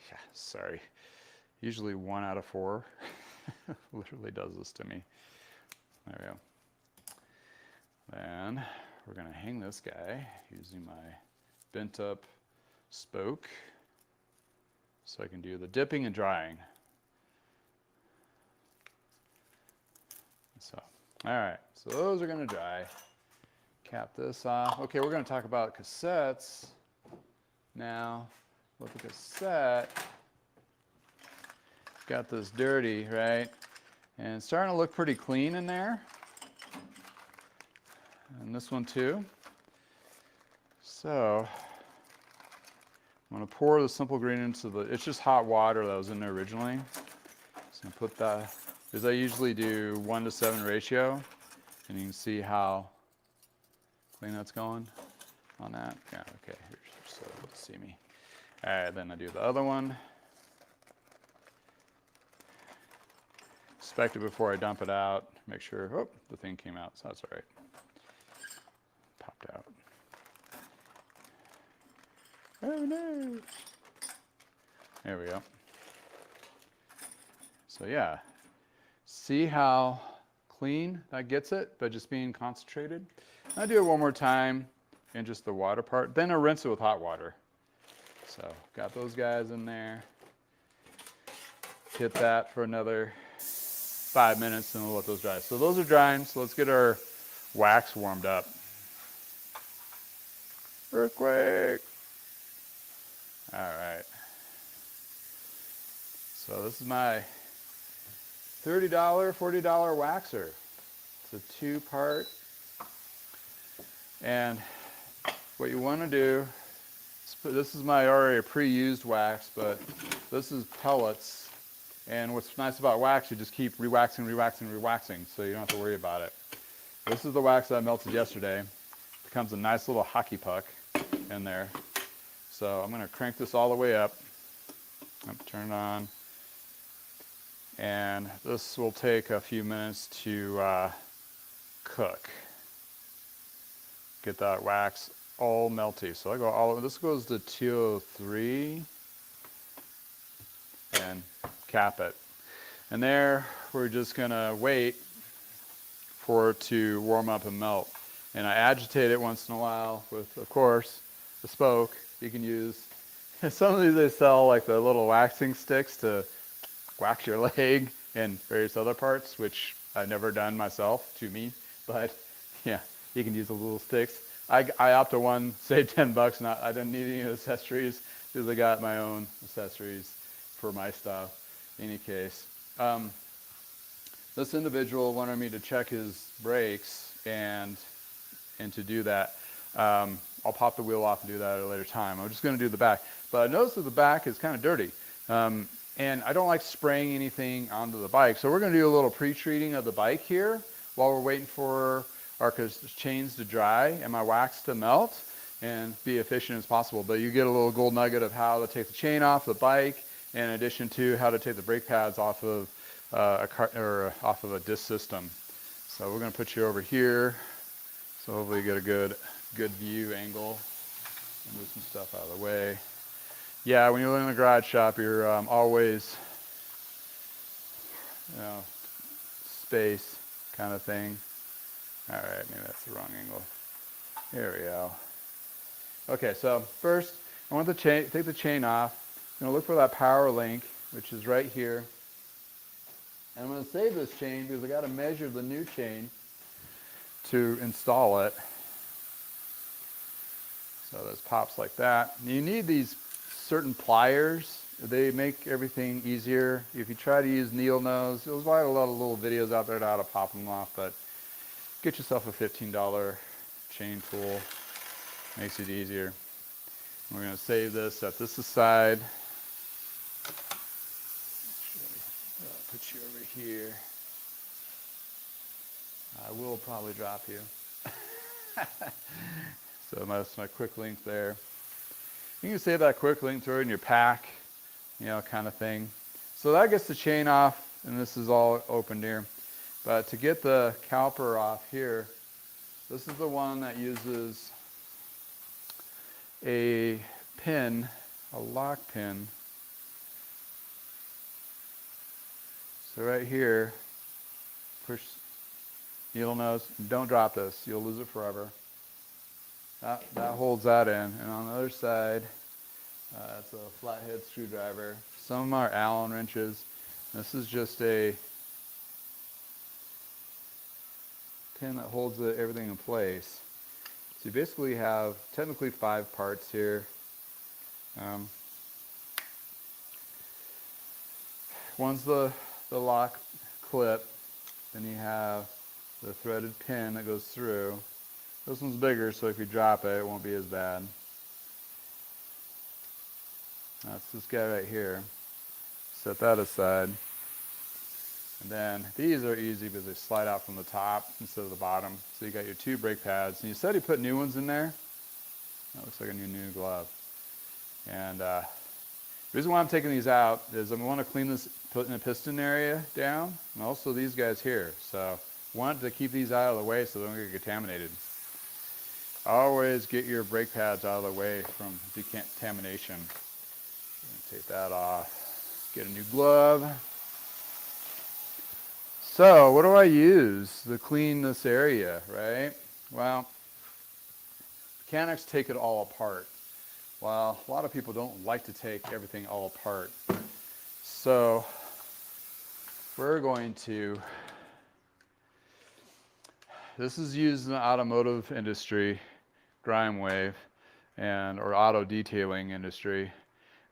Yeah, sorry. Usually 1 out of 4 literally does this to me. There we go. Then we're going to hang this guy using my bent up spoke so I can do the dipping and drying. So, all right, so those are going to dry. Cap this off. Okay, we're going to talk about cassettes now. With the cassette, got this dirty, right? And it's starting to look pretty clean in there. And this one too. So I'm going to pour the simple green into the, it's just hot water that was in there originally. So I'm going to put that, because I usually do 1:7 ratio. And you can see how clean that's going on that. Yeah, okay, here's so able to see me. All right, then I do the other one. Inspect it before I dump it out. Make sure, oh, the thing came out, so that's all right. Popped out. Oh no. There we go. So yeah, see how clean that gets it by just being concentrated? I do it one more time in just the water part, then I rinse it with hot water. So got those guys in there. Hit that for another 5 minutes and we'll let those dry. So those are drying, so let's get our wax warmed up. Earthquake! All right. So this is my $30, $40 waxer. It's a 2-part. And what you want to do, this is my already pre-used wax, but this is pellets. And what's nice about wax, you just keep rewaxing, rewaxing, rewaxing, so you don't have to worry about it. This is the wax that I melted yesterday. It becomes a nice little hockey puck in there. So I'm going to crank this all the way up. Turn it on. And this will take a few minutes to cook. Get that wax all melty. So I go all over. This goes to 203 and cap it. And there we're just going to wait for it to warm up and melt. And I agitate it once in a while with, of course, the spoke. You can use, some of these they sell like the little waxing sticks to wax your leg and various other parts, which I've never done myself, to me. But yeah, you can use the little sticks. I opt to one, save 10 bucks, and I didn't need any accessories because I got my own accessories for my stuff. In any case, this individual wanted me to check his brakes, and to do that, I'll pop the wheel off and do that at a later time. I'm just going to do the back. But I noticed that the back is kind of dirty. And I don't like spraying anything onto the bike. So we're going to do a little pre-treating of the bike here while we're waiting for our chains to dry and my wax to melt and be efficient as possible. But you get a little gold nugget of how to take the chain off the bike, in addition to how to take the brake pads off of off of a disc system. So we're going to put you over here. So hopefully you get a good view angle. Move some stuff out of the way. Yeah, when you're in the garage shop, you're always, space kind of thing. All right, maybe that's the wrong angle. Here we go. Okay, so first, I want the chain, take the chain off. I'm going to look for that power link, which is right here. And I'm going to save this chain because I got to measure the new chain to install it. So this pops like that. You need these certain pliers. They make everything easier. If you try to use needle nose, there's a lot of little videos out there on how to pop them off, but get yourself a $15 chain tool. Makes it easier. We're going to save this, set this aside. Put you over here. I will probably drop you. So that's my quick link there. You can save that quick link, throw it in your pack, kind of thing. So that gets the chain off, and this is all open here. But to get the caliper off here, this is the one that uses a pin, a lock pin. So right here, push needle nose, don't drop this, you'll lose it forever. That holds that in, and on the other side, it's a flathead screwdriver. Some of them are Allen wrenches. This is just a pin that holds everything in place. So you basically have technically 5 parts here. One's the lock clip, then you have the threaded pin that goes through. This one's bigger, so if you drop it, it won't be as bad. That's this guy right here. Set that aside. And then these are easy because they slide out from the top instead of the bottom. So you got your 2 brake pads. And you said you put new ones in there. That looks like a new glove. And the reason why I'm taking these out is I want to clean this, putting the piston area down, and also these guys here. So I want to keep these out of the way so they don't get contaminated. Always get your brake pads out of the way from decontamination. Take that off. Get a new glove. So what do I use to clean this area, right? Well, mechanics take it all apart. Well, a lot of people don't like to take everything all apart. So we're going to, this is used in the automotive industry, grime wave, or auto detailing industry.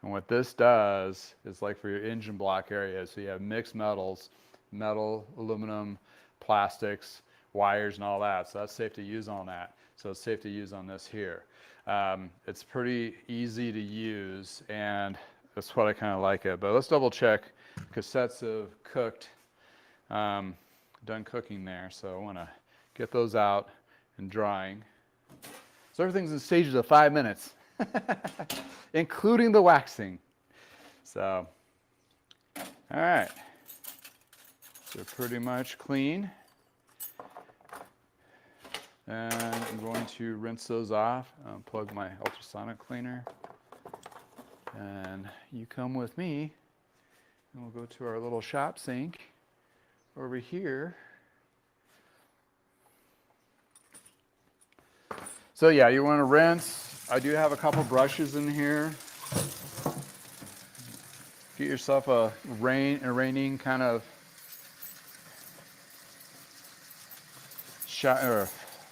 And what this does is like for your engine block area, so you have mixed metals, metal, aluminum, plastics, wires, and all that. So that's safe to use on that. So it's safe to use on this here. It's pretty easy to use, and that's what I kind of like it. But let's double check. Cassettes have cooked, done cooking there. So I want to get those out and drying. So everything's in stages of 5 minutes, including the waxing. So, all right. So pretty much clean. And I'm going to rinse those off, plug my ultrasonic cleaner. And you come with me, and we'll go to our little shop sink over here. So yeah, you want to rinse. I do have a couple brushes in here. Get yourself a raining kind of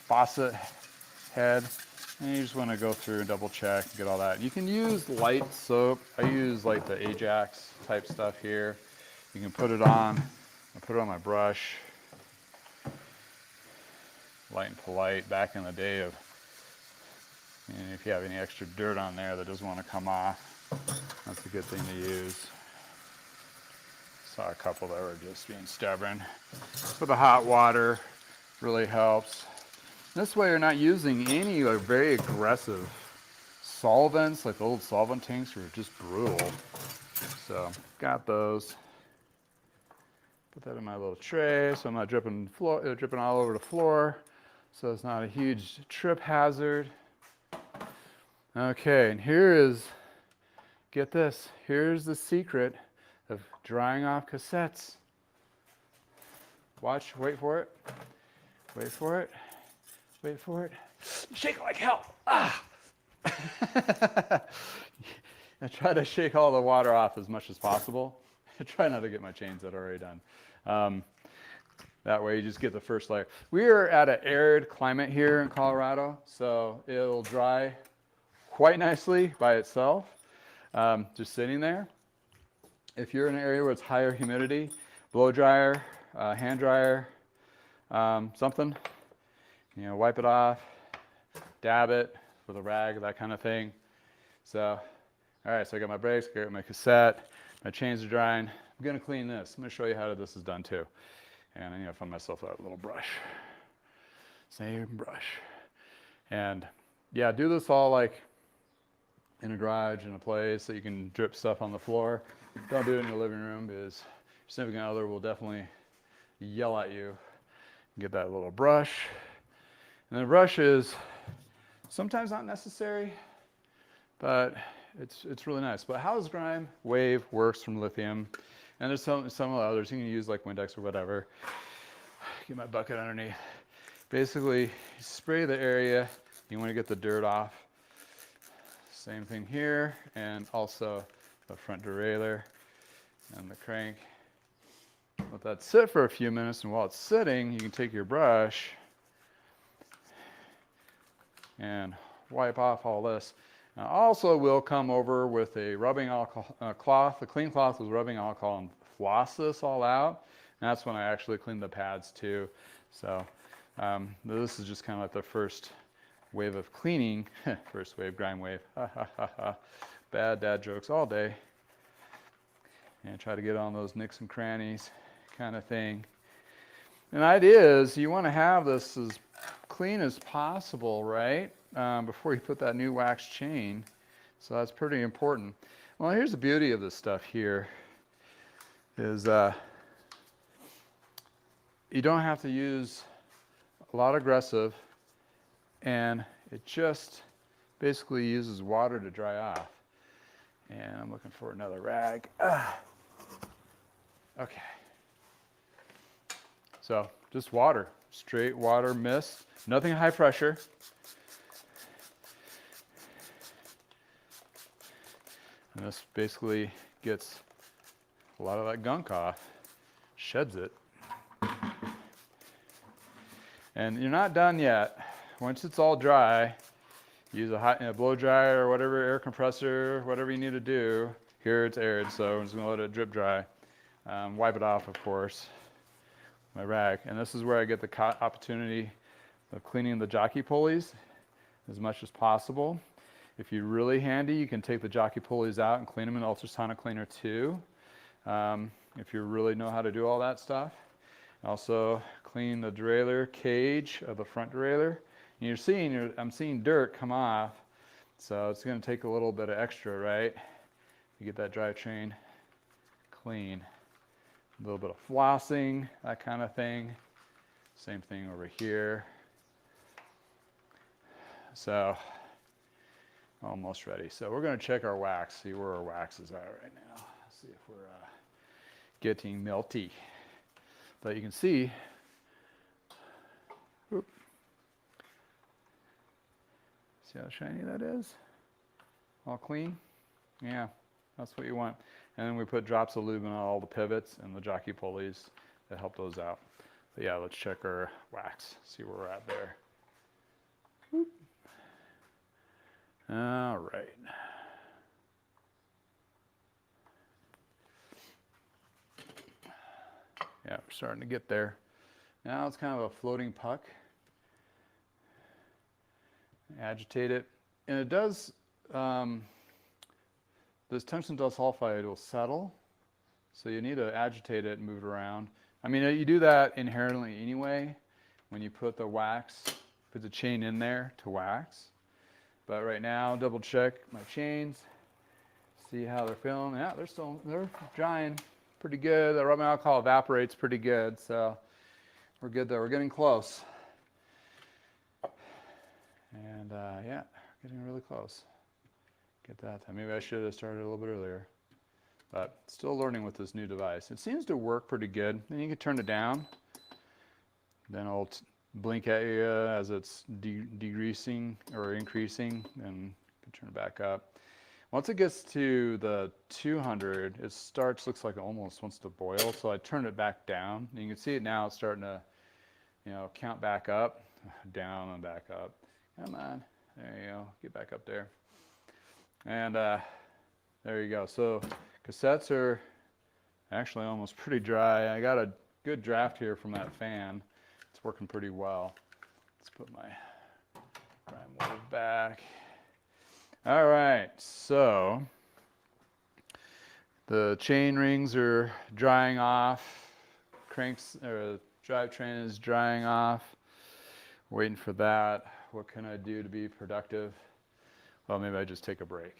faucet head, and you just want to go through and double check and get all that. You can use light soap. I use like the Ajax type stuff here. You can put it on. I put it on my brush. Light and polite. Back in the day of, and if you have any extra dirt on there that doesn't want to come off, that's a good thing to use. Saw a couple that were just being stubborn. So the hot water really helps. This way you're not using any very aggressive solvents, like the old solvent tanks were just brutal. So got those. Put that in my little tray so I'm not dripping all over the floor, so it's not a huge trip hazard. Okay, and get this, here's the secret of drying off cassettes. Watch, wait for it. Wait for it. Wait for it. Shake like hell. Ah! I try to shake all the water off as much as possible. I try not to get my chains that are already done. That way you just get the first layer. We are at an arid climate here in Colorado, so it'll dry quite nicely by itself, just sitting there. If you're in an area where it's higher humidity, blow dryer, hand dryer, something, wipe it off, dab it with a rag, that kind of thing. So, all right, so I got my brakes, I got my cassette, my chains are drying. I'm gonna clean this. I'm gonna show you how this is done too. And I'm gonna find myself a little brush. Same brush. And yeah, do this all like in a garage, in a place that you can drip stuff on the floor. Don't do it in your living room because your significant other will definitely yell at you. Get that little brush. And the brush is sometimes not necessary, but it's really nice. But House Grime Wave works from lithium. And there's some of the others you can use like Windex or whatever. Get my bucket underneath. Basically, spray the area. You want to get the dirt off. Same thing here, and also the front derailleur and the crank. Let that sit for a few minutes, and while it's sitting, you can take your brush and wipe off all this. Now, also, we'll come over with a rubbing alcohol cloth, a clean cloth with rubbing alcohol, and floss this all out. And that's when I actually clean the pads too. So this is just kind of like the first wave of cleaning. First wave, grime wave. Bad dad jokes all day. And try to get on those nicks and crannies kind of thing. And the idea is you want to have this as clean as possible, right? Before you put that new wax chain. So that's pretty important. Well, here's the beauty of this stuff here is you don't have to use a lot of aggressive, and it just basically uses water to dry off. And I'm looking for another rag. Okay. So just water, straight water mist, nothing high pressure. And this basically gets a lot of that gunk off, sheds it. And you're not done yet. Once it's all dry, use a blow dryer or whatever, air compressor, whatever you need to do. Here it's arid, so I'm just gonna let it drip dry. Wipe it off, of course, my rag. And this is where I get the opportunity of cleaning the jockey pulleys as much as possible. If you're really handy, you can take the jockey pulleys out and clean them in ultrasonic cleaner too. If you really know how to do all that stuff. Also clean the derailleur cage of the front derailleur. And I'm seeing dirt come off, so it's going to take a little bit of extra, right? You get that drivetrain clean. A little bit of flossing, that kind of thing. Same thing over here. So almost ready. So we're going to check our wax, see where our wax is at right now. See if we're getting melty. But you can see, whoop, see how shiny that is? All clean? Yeah, that's what you want. And then we put drops of lube on all the pivots and the jockey pulleys to help those out. But yeah, let's check our wax, see where we're at there. Whoop. All right. Yeah, we're starting to get there. Now it's kind of a floating puck. Agitate it. And it does, this tungsten disulfide will settle. So you need to agitate it and move it around. I mean, you do that inherently anyway when you put the wax, put the chain in there to wax. But right now, double check my chains, see how they're feeling. Yeah, they're drying pretty good. The rubbing alcohol evaporates pretty good, so we're good there. We're getting close. And yeah, getting really close. Get that. Maybe I should have started a little bit earlier. But still learning with this new device. It seems to work pretty good. Then you can turn it down. Then it'll blink at you as it's degreasing or increasing, and you can turn it back up. Once it gets to the 200, it looks like it almost wants to boil, so I turn it back down. And you can see it now, it's starting to, count back up, down and back up. Come on, there you go, get back up there. And there you go. So cassettes are actually almost pretty dry. I got a good draft here from that fan. It's working pretty well. Let's put my grime back. All right, so the chain rings are drying off. Cranks or drivetrain is drying off. Waiting for that. What can I do to be productive? Well, maybe I just take a break.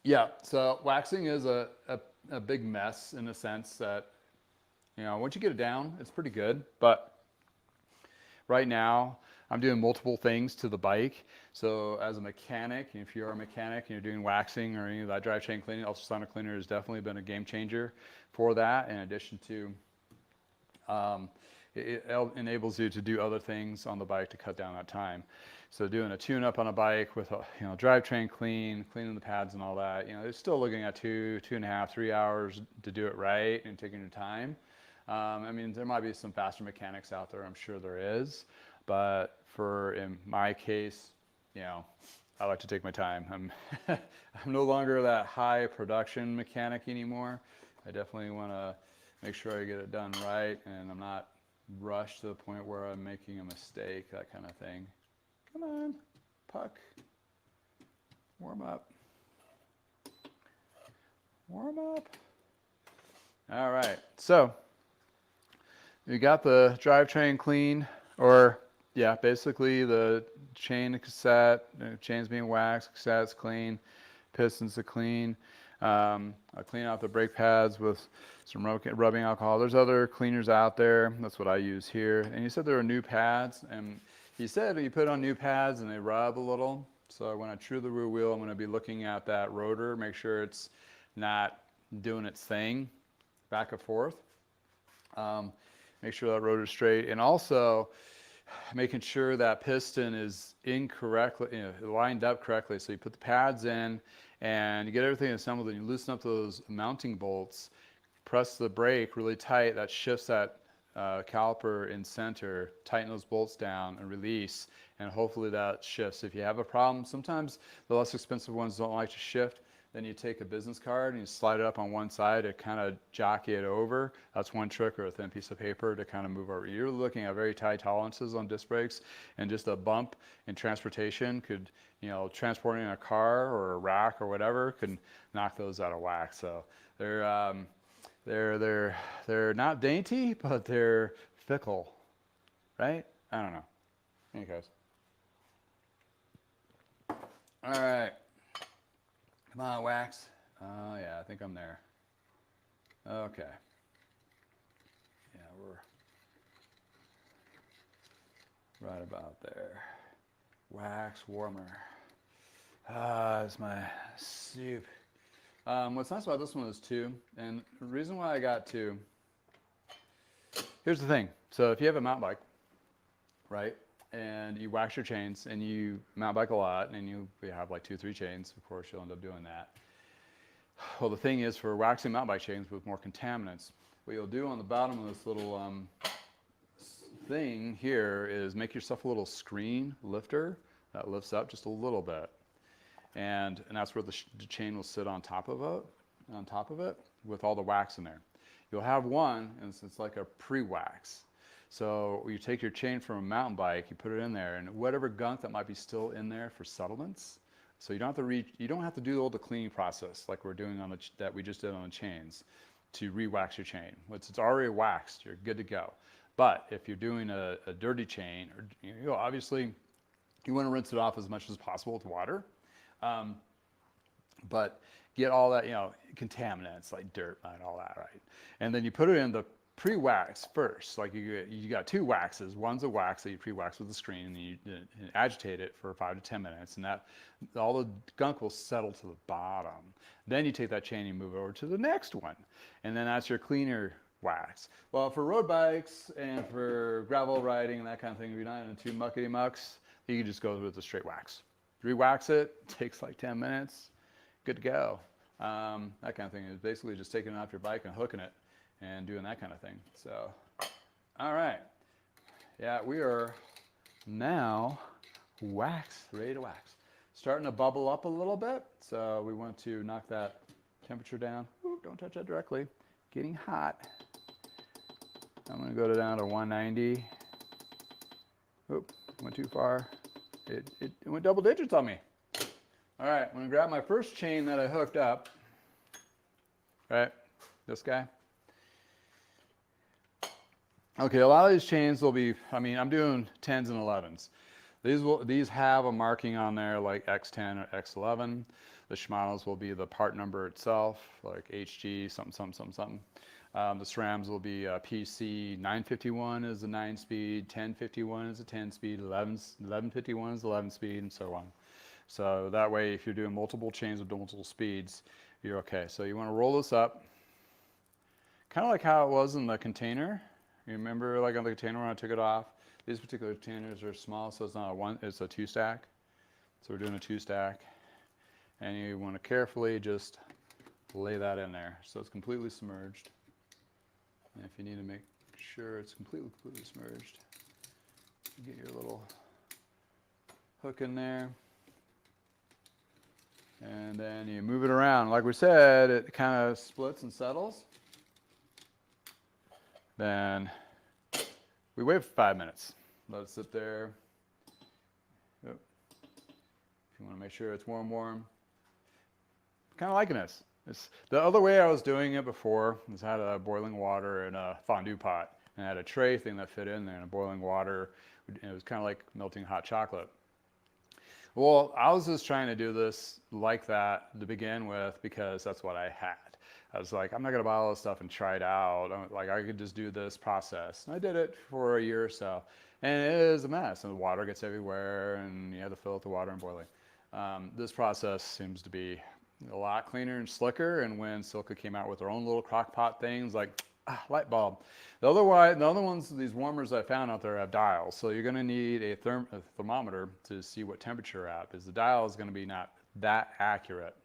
Yeah, so waxing is a big mess in the sense that, you know, once you get it down, it's pretty good. But right now, I'm doing multiple things to the bike. So as a mechanic, if you're a mechanic and you're doing waxing or any of that drivetrain cleaning, ultrasonic cleaner has definitely been a game changer for that. In addition to, it enables you to do other things on the bike to cut down that time. So doing a tune-up on a bike with a, you know, drivetrain cleaning the pads and all that, you know, it's still looking at 2.5, 3 hours to do it right and taking your time. I mean, there might be some faster mechanics out there. I'm sure there is, but in my case, you know, I like to take my time. I'm no longer that high production mechanic anymore. I definitely want to make sure I get it done right, and I'm not rushed to the point where I'm making a mistake, that kind of thing. Come on, puck. Warm up. Warm up. All right, so you got the drivetrain clean, or yeah, basically the chain, cassette, chain's being waxed, cassette's clean, pistons are clean. I clean out the brake pads with some rubbing alcohol. There's other cleaners out there. That's what I use here. And you said there are new pads, and he said you put on new pads and they rub a little. So when I true the rear wheel, I'm going to be looking at that rotor, make sure it's not doing its thing back and forth. Make sure that rotor's straight, and also making sure that piston is incorrectly, you know, lined up correctly. So you put the pads in and you get everything assembled, and you loosen up those mounting bolts, press the brake really tight, that shifts that caliper in center, tighten those bolts down and release, and hopefully that shifts. If you have a problem, sometimes the less expensive ones don't like to shift. Then you take a business card and you slide it up on one side to kind of jockey it over. That's one trick, or a thin piece of paper to kind of move over. You're looking at very tight tolerances on disc brakes, and just a bump in transportation could, you know, transporting a car or a rack or whatever could knock those out of whack. So they're not dainty, but they're fickle, right? I don't know. Hey guys. All right. Come on, wax. Oh, yeah, I think I'm there. Okay. Yeah, we're right about there. Wax warmer. Ah, it's my soup. What's nice about this one is two, and the reason why I got two, here's the thing. So if you have a mountain bike, right, and you wax your chains, and you mountain bike a lot, and you have like 2-3 chains, of course you'll end up doing that. Well, the thing is, for waxing mountain bike chains with more contaminants, what you'll do on the bottom of this little thing here is make yourself a little screen lifter that lifts up just a little bit, and that's where the chain will sit on top of it with all the wax in there. You'll have one, and it's like a pre-wax. So you take your chain from a mountain bike, you put it in there, and whatever gunk that might be still in there for settlements. So you don't have to do all the cleaning process like we're doing on that we just did on the chains to re-wax your chain. Once it's already waxed, you're good to go. But if you're doing a dirty chain, or, you know, obviously you want to rinse it off as much as possible with water, but get all that, you know, contaminants like dirt and all that, right? And then you put it in the pre-wax first. Like you got two waxes. One's a wax that you pre-wax with the screen, and you agitate it for 5 to 10 minutes, and that all the gunk will settle to the bottom. Then you take that chain and you move over to the next one, and then that's your cleaner wax. Well, for road bikes and for gravel riding and that kind of thing, if you're not into muckety mucks, you can just go with the straight wax. Re-wax it, takes like 10 minutes, good to go. That kind of thing is basically just taking it off your bike and hooking it and doing that kind of thing. So, all right. Yeah, we are now ready to wax. Starting to bubble up a little bit, so we want to knock that temperature down. Ooh, don't touch that directly. Getting hot. I'm gonna go down to 190. Oop, went too far. It went double digits on me. All right, I'm gonna grab my first chain that I hooked up. All right, this guy. Okay, a lot of these chains will be, I mean, I'm doing 10s and 11s. These have a marking on there like X10 or X11. The Shimano's will be the part number itself, like HG something, something, something, something. The SRAMs will be PC 951 is the 9-speed, 1051 is a 10-speed, 1151 is 11-speed, and so on. So that way, if you're doing multiple chains with multiple speeds, you're okay. So you want to roll this up, kind of like how it was in the container. You remember, like on the container when I took it off? These particular containers are small, so it's not a one, it's a 2-stack. So we're doing a 2-stack. And you want to carefully just lay that in there so it's completely submerged. And if you need to make sure it's completely submerged, get your little hook in there. And then you move it around. Like we said, it kind of splits and settles. Then we wait for 5 minutes. Let it sit there. Yep. If you want to make sure it's warm. Kind of liking this. The other way I was doing it before was I had a boiling water in a fondue pot. And I had a tray thing that fit in there and a boiling water. It was kind of like melting hot chocolate. Well, I was just trying to do this like that to begin with because that's what I had. I was like, I'm not going to buy all this stuff and try it out. Like, I could just do this process. And I did it for a year or so. And it is a mess. And the water gets everywhere, and you have to fill up the water and boiling. This process seems to be a lot cleaner and slicker. And when Silca came out with their own little crock pot things, like, light bulb. The other ones, these warmers I found out there have dials. So you're going to need a thermometer to see what temperature you're at, because the dial is going to be not that accurate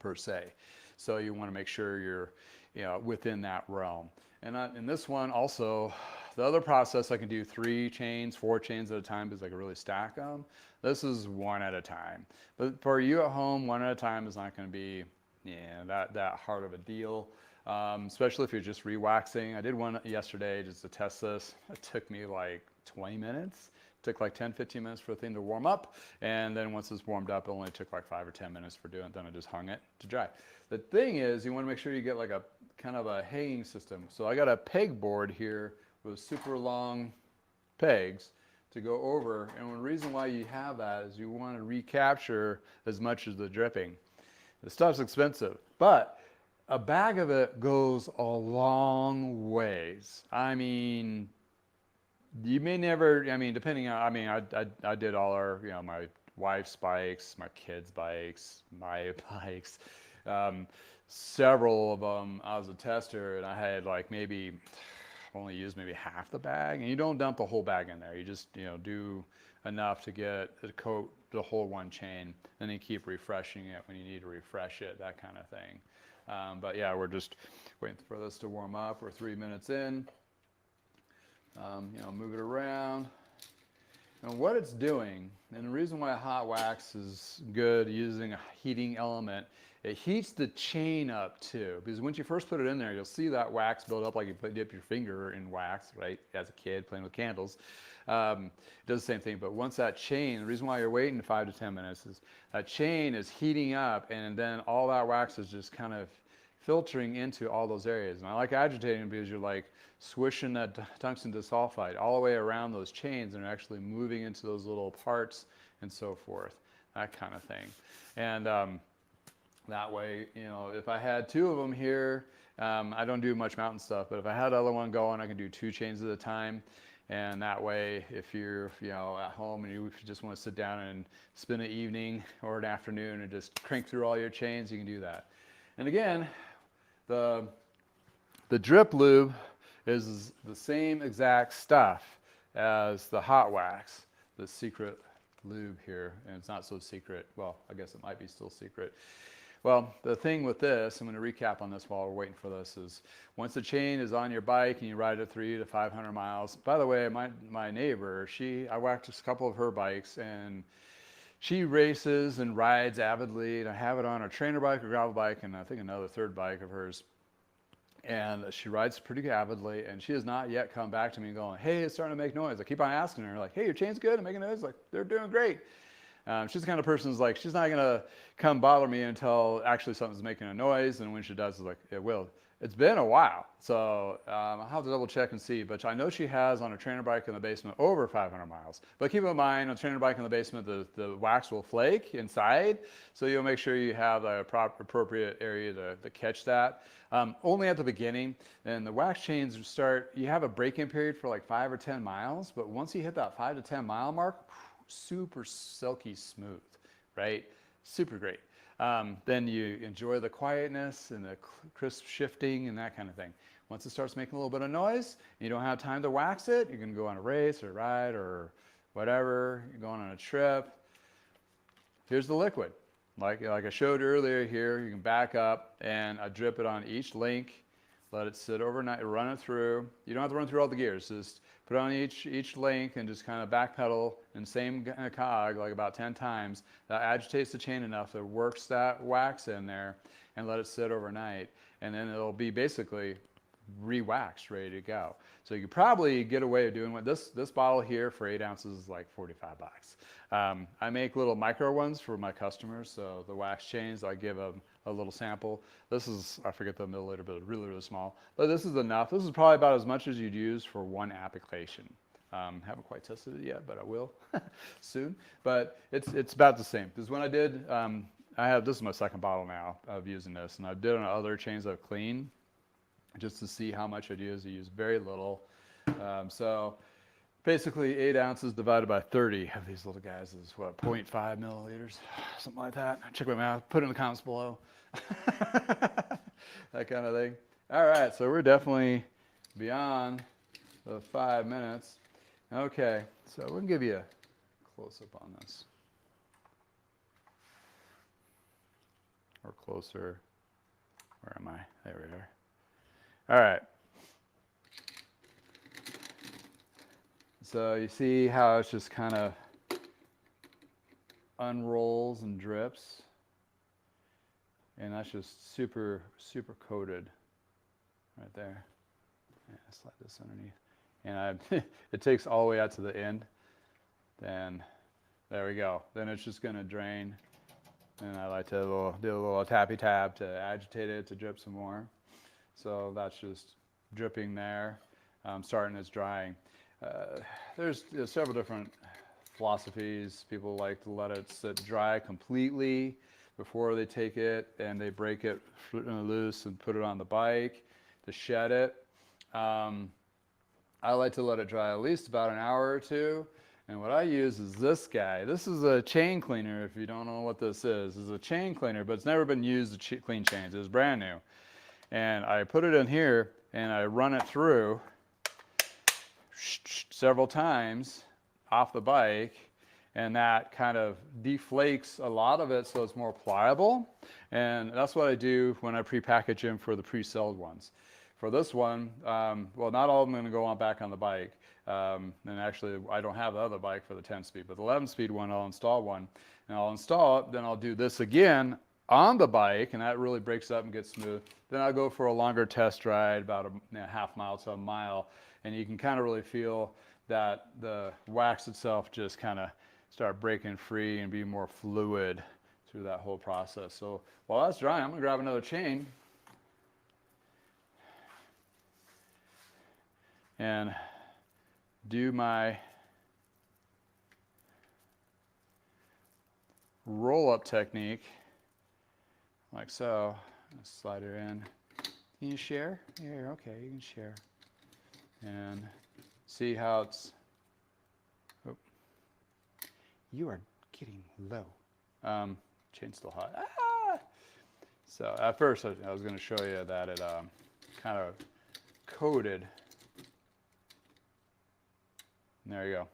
per se. So you want to make sure you're within that realm. And in this one also, the other process I can do 3 chains, 4 chains at a time because I can really stack them. This is 1 at a time. But for you at home, 1 at a time is not going to be that hard of a deal. Especially if you're just re-waxing. I did one yesterday just to test this. It took me like 20 minutes. It took like 10-15 minutes for the thing to warm up, and then once it's warmed up, it only took like 5 or 10 minutes for doing it. Then I just hung it to dry. The thing is, you want to make sure you get like a kind of a hanging system. So I got a peg board here with super long pegs to go over, and the reason why you have that is you want to recapture as much as the dripping. The stuff's expensive, but a bag of it goes a long ways. I mean, you may never, depending on, I did all our, my wife's bikes, my kids' bikes, my bikes, several of them. I was a tester, and I had like maybe, only used maybe half the bag, and you don't dump the whole bag in there. You just, do enough to get a coat the whole one chain, and then you keep refreshing it when you need to refresh it, that kind of thing. But yeah, we're just waiting for this to warm up. We're 3 minutes in. Move it around. And what it's doing, and the reason why hot wax is good using a heating element, it heats the chain up too. Because once you first put it in there, you'll see that wax build up like you dip your finger in wax, right? As a kid playing with candles. It does the same thing, but once that chain, the reason why you're waiting 5 to 10 minutes is that chain is heating up, and then all that wax is just kind of filtering into all those areas. And I like agitating because you're like swishing that tungsten disulfide all the way around those chains, and actually moving into those little parts and so forth, that kind of thing. And that way, if I had 2 of them here, I don't do much mountain stuff, but if I had the other one going, I can do 2 chains at a time. And that way, if you're at home and you just want to sit down and spend an evening or an afternoon and just crank through all your chains, you can do that. And again, the drip lube is the same exact stuff as the hot wax, the secret lube here. And it's not so secret. Well, I guess it might be still secret. Well, the thing with this, I'm going to recap on this while we're waiting for this, is once the chain is on your bike and you ride it 300 to 500 miles. By the way, my neighbor, I whacked a couple of her bikes, and she races and rides avidly. And I have it on a trainer bike, a gravel bike, and I think another third bike of hers. And she writes pretty avidly, and she has not yet come back to me going, hey, it's starting to make noise. I keep on asking her, like, hey, your chain's good and making noise? Like, they're doing great. She's the kind of person who's like, she's not going to come bother me until actually something's making a noise, and when she does, it's like, it will. It's been a while, so I'll have to double check and see, but I know she has on her trainer bike in the basement over 500 miles. But keep in mind, on a trainer bike in the basement, the wax will flake inside, so you'll make sure you have the appropriate area to catch that. Only at the beginning, and the wax chains start, you have a break-in period for like 5 or 10 miles, but once you hit that 5 to 10 mile mark, super silky smooth, right? Super great. Then you enjoy the quietness and the crisp shifting and that kind of thing. Once it starts making a little bit of noise, and you don't have time to wax it, you can go on a race or a ride or whatever, you're going on a trip. Here's the liquid. Like I showed earlier here, you can back up and I drip it on each link, let it sit overnight, run it through. You don't have to run through all the gears, just put it on each link and just kind of backpedal in the same cog like about 10 times. That agitates the chain enough that it works that wax in there and let it sit overnight. And then it'll be basically re-waxed, ready to go. So you could probably get away with doing what this bottle here for 8 ounces is like 45 bucks. I make little micro ones for my customers, so the wax chains, I give them a little sample. This is, I forget the milliliter, but really, really small. But this is enough. This is probably about as much as you'd use for one application. Haven't quite tested it yet, but I will soon. But it's about the same. Because when I did, this is my second bottle now of using this, and I did on other chains I've cleaned just to see how much I'd use. I use very little. So basically 8 ounces divided by 30 of these little guys is what, 0.5 milliliters, something like that. Check my math, put it in the comments below. That kind of thing. All right, so we're definitely beyond the 5 minutes. Okay, so we'll give you a close-up on this. Or closer. Where am I? There we are. All right. So you see how it's just kind of unrolls and drips. And that's just super, super coated right there. Yeah, slide this underneath. And it takes all the way out to the end. Then there we go. Then it's just going to drain. And I like to do a little tappy tap to agitate it to drip some more. So that's just dripping there, starting as drying. There's several different philosophies. People like to let it sit dry completely before they take it, and they break it loose and put it on the bike to shed it. I like to let it dry at least about an hour or two. And what I use is this guy. This is a chain cleaner, if you don't know what this is. It's a chain cleaner, but it's never been used to clean chains. It was brand new. And I put it in here, and I run it through several times off the bike, and that kind of deflakes a lot of it so it's more pliable. And that's what I do when I pre-package them for the pre-sold ones. For this one, well, not all of them are going to go on back on the bike. And actually, I don't have the other bike for the 10-speed, but the 11-speed one, I'll install one. And I'll install it, then I'll do this again on the bike, and that really breaks up and gets smooth. Then I'll go for a longer test ride, about a half mile to a mile, and you can kind of really feel that the wax itself just kind of start breaking free and be more fluid through that whole process. So while that's drying, I'm going to grab another chain and do my roll-up technique like so. Slide her in. Can you share? Here, okay, you can share. And see how it's, oh, you are getting low. Chain's still hot. Ah! So at first I was going to show you that it kind of coated. And there you go.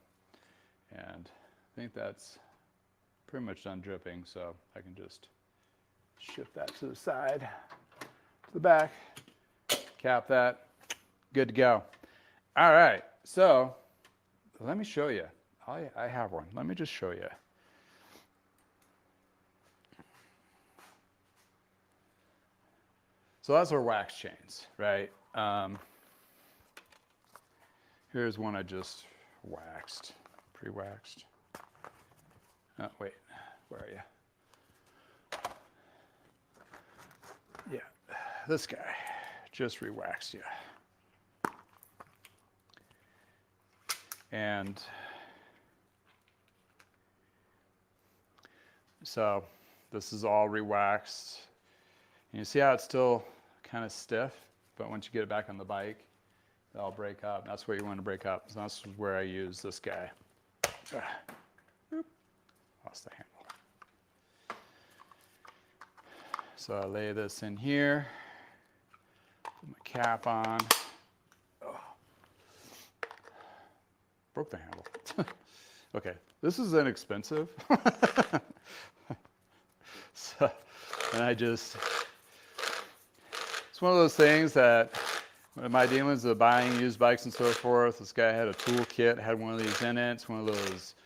And I think that's pretty much done dripping, so I can just shift that to the side, to the back, cap that, good to go. All right, so let me show you. I have one. Let me just show you. So that's our wax chains, right? Here's one I just waxed, pre-waxed. Oh, wait, where are you? Yeah, this guy, just re-waxed you. And so this is all re-waxed. And you see how it's still kind of stiff, but once you get it back on the bike, it'll break up. That's where you want to break up. So that's where I use this guy. Oop. Lost the handle. So I lay this in here, put my cap on. Oh. Broke the handle. Okay, this is inexpensive. So, and it's one of those things that in my dealings of buying used bikes and so forth, this guy had a tool kit, had one of these in it. It's one of those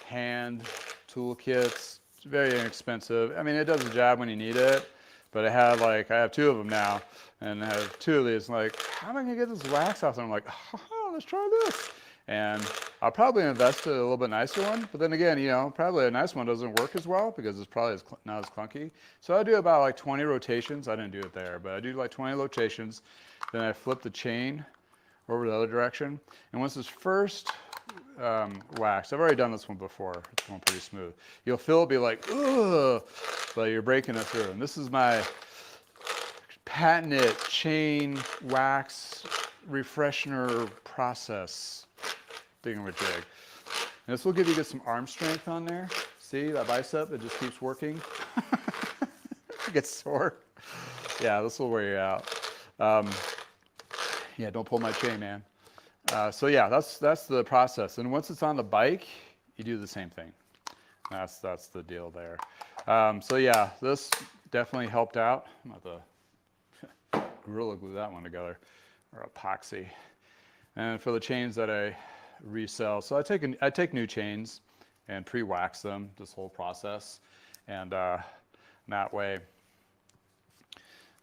hand tool kits. It's very inexpensive. I mean, it does the job when you need it, but I have two of them now, and I have two of these. I'm like, how am I gonna get this wax off? And I'm like, oh, let's try this. And I'll probably invest in a little bit nicer one, but then again, probably a nice one doesn't work as well because it's probably not as clunky. So I do about like 20 rotations. I didn't do it there, but I do like 20 rotations. Then I flip the chain over the other direction. And once it's first waxed, I've already done this one before. It's going pretty smooth. You'll feel it be like, ugh, but you're breaking it through. And this is my patented chain wax refreshener process thingamajig. And this will give you some arm strength on there. See that bicep? It just keeps working. It gets sore. Yeah, this will wear you out. Yeah, don't pull my chain, man. So yeah, that's the process. And once it's on the bike, you do the same thing. That's the deal there. So yeah, this definitely helped out. I'm about to Gorilla Glue that one together, or epoxy. And for the chains that I resell, so I take new chains and pre-wax them, this whole process, and that way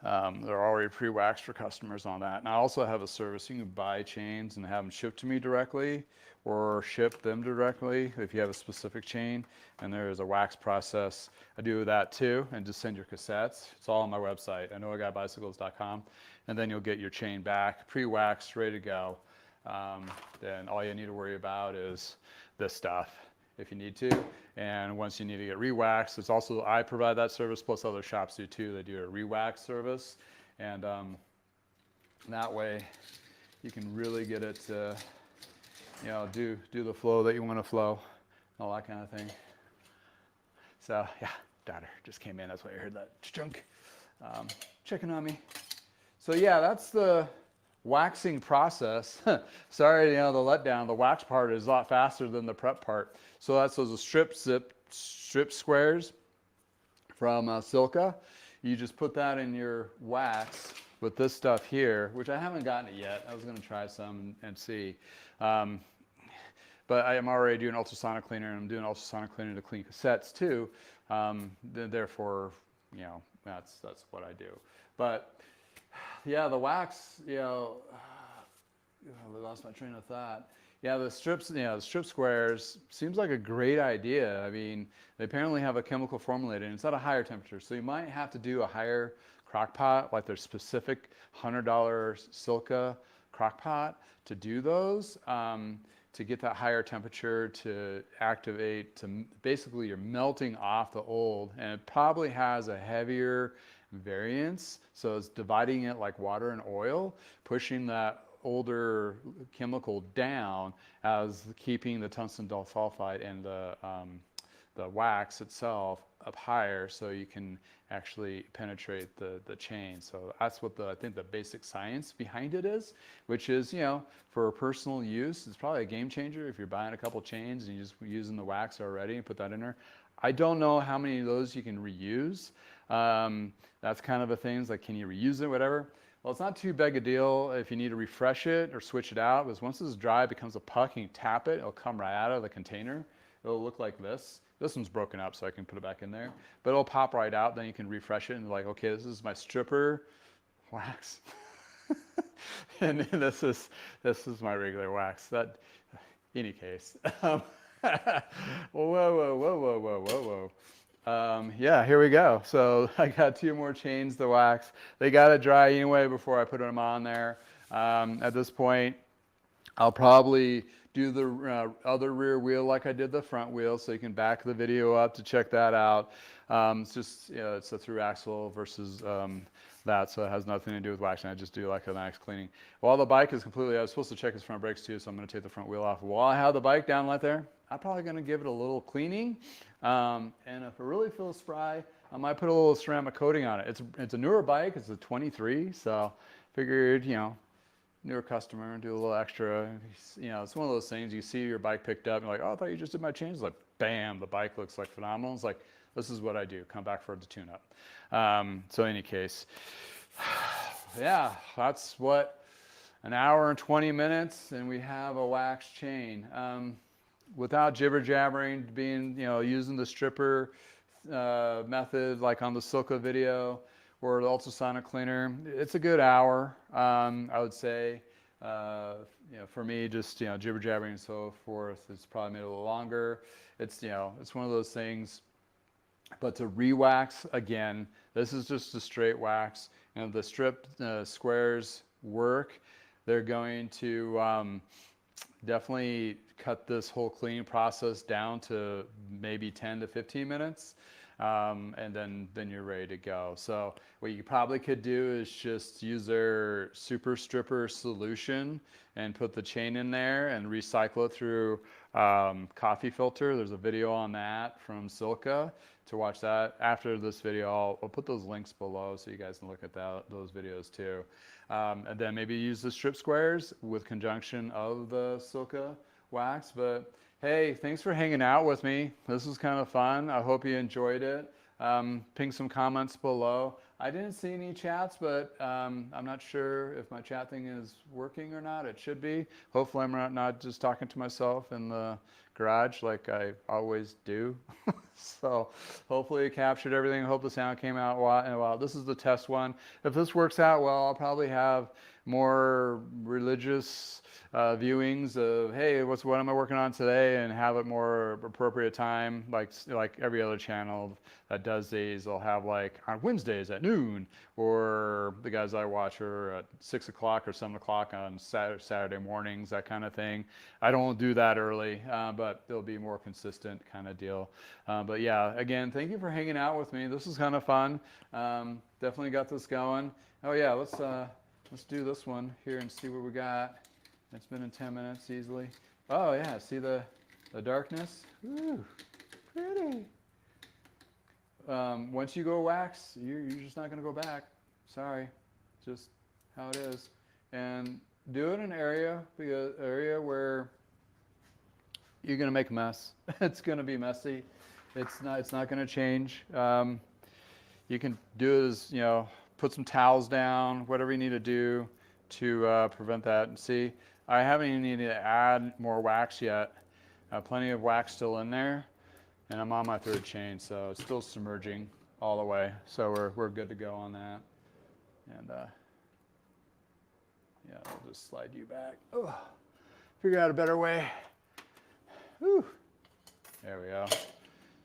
they're already pre-waxed for customers on that. And I also have a service. You can buy chains and have them shipped to me directly, or ship them directly if you have a specific chain, and there is a wax process. I do that too, and just send your cassettes. It's all on my website, iknowaguybicycles.com, and then you'll get your chain back, pre-waxed, ready to go. Then all you need to worry about is this stuff if you need to. And once you need to get re-waxed, it's also, I provide that service, plus other shops do too. They do a re-wax service. And that way you can really get it to, do the flow that you want to flow, all that kind of thing. So yeah, daughter just came in. That's why I heard that chunk, checking on me. So yeah, that's the waxing process. Sorry, the letdown. The wax part is a lot faster than the prep part. So that's those strip squares from Silca. You just put that in your wax with this stuff here, which I haven't gotten it yet. I was going to try some and see. But I am already doing ultrasonic cleaner, and I'm doing ultrasonic cleaner to clean cassettes too. Therefore, that's what I do. But yeah, the wax, I lost my train of thought. Yeah, the strips, the strip squares seems like a great idea. I mean, they apparently have a chemical formulated, and it's at a higher temperature. So you might have to do a higher crock pot, like their specific $100 Silca crock pot to do those, to get that higher temperature to activate, basically you're melting off the old, and it probably has a heavier variance. So it's dividing it like water and oil, pushing that older chemical down as keeping the tungsten disulfide and the wax itself up higher, so you can actually penetrate the chain. So that's what I think the basic science behind it is, which is, for personal use, it's probably a game changer if you're buying a couple chains and you're just using the wax already and put that in there. I don't know how many of those you can reuse. That's kind of a thing, it's like, can you reuse it, whatever. Well, it's not too big a deal if you need to refresh it or switch it out, because once it's dry, it becomes a puck, and you tap it, it'll come right out of the container. It'll look like this. This one's broken up, so I can put it back in there. But it'll pop right out, then you can refresh it and like, okay, this is my stripper wax. And this is my regular wax. That, any case. Whoa, whoa, whoa, whoa, whoa, whoa, whoa. Yeah, here we go. So I got 2 more chains to wax. They got to dry anyway before I put them on there. At this point, I'll probably do the other rear wheel like I did the front wheel, so you can back the video up to check that out. It's just, you know, it's a through axle versus that, so it has nothing to do with waxing. I just do like a nice cleaning. While the bike is completely, I was supposed to check his front brakes too, so I'm going to take the front wheel off. While I have the bike down right there, I'm probably going to give it a little cleaning. And if it really feels spry, I might put a little ceramic coating on it. It's a newer bike. It's a 23, so figured, you know, newer customer and do a little extra. You know, it's one of those things, you see your bike picked up and you're like, oh, I thought you just did my chains. It's like, bam, the bike looks like phenomenal. It's like, this is what I do. Come back for the tune-up. So in any case, yeah, that's what, an hour and 20 minutes, and we have a wax chain. Without jibber jabbering, being, you know, using the stripper method like on the Silca video, or the ultrasonic cleaner, it's a good hour, I would say. You know, for me, just, you know, jibber jabbering and so forth, it's probably made it a little longer. It's, you know, it's one of those things. But to re-wax, again, this is just a straight wax. You know, the strip squares work. They're going to definitely cut this whole cleaning process down to maybe 10 to 15 minutes. And then you're ready to go. So what you probably could do is just use their super stripper solution and put the chain in there and recycle it through coffee filter. There's a video on that from Silca to watch that. After this video, I'll put those links below so you guys can look at those videos too. And then maybe use the strip squares with conjunction of the Silca wax. But hey, thanks for hanging out with me. This was kind of fun. I hope you enjoyed it. Ping some comments below. I didn't see any chats, but I'm not sure if my chat thing is working or not. It should be. Hopefully I'm not just talking to myself in the garage like I always do. So hopefully it captured everything. I hope the sound came out well. This is the test one. If this works out well, I'll probably have more religious viewings of, hey, what am I working on today, and have it more appropriate time, like every other channel that does these. They'll have like on Wednesdays at noon, or the guys I watch are at 6 o'clock or 7 o'clock on Saturday mornings, that kind of thing. I don't do that early, but it'll be more consistent kind of deal. But yeah, again, thank you for hanging out with me. This was kind of fun. Definitely got this going. Oh yeah, let's do this one here and see what we got. It's been in 10 minutes easily. Oh yeah, see the darkness? Ooh, pretty. Once you go wax, you're just not going to go back. Sorry, just how it is. And do it in an area where you're going to make a mess. It's going to be messy. It's not going to change. You can do it as, you know, put some towels down, whatever you need to do to prevent that. And see, I haven't even needed to add more wax yet. Plenty of wax still in there, and I'm on my 3rd chain, so it's still submerging all the way. So we're good to go on that. And yeah, I'll just slide you back. Oh, figure out a better way. Whew. There we go.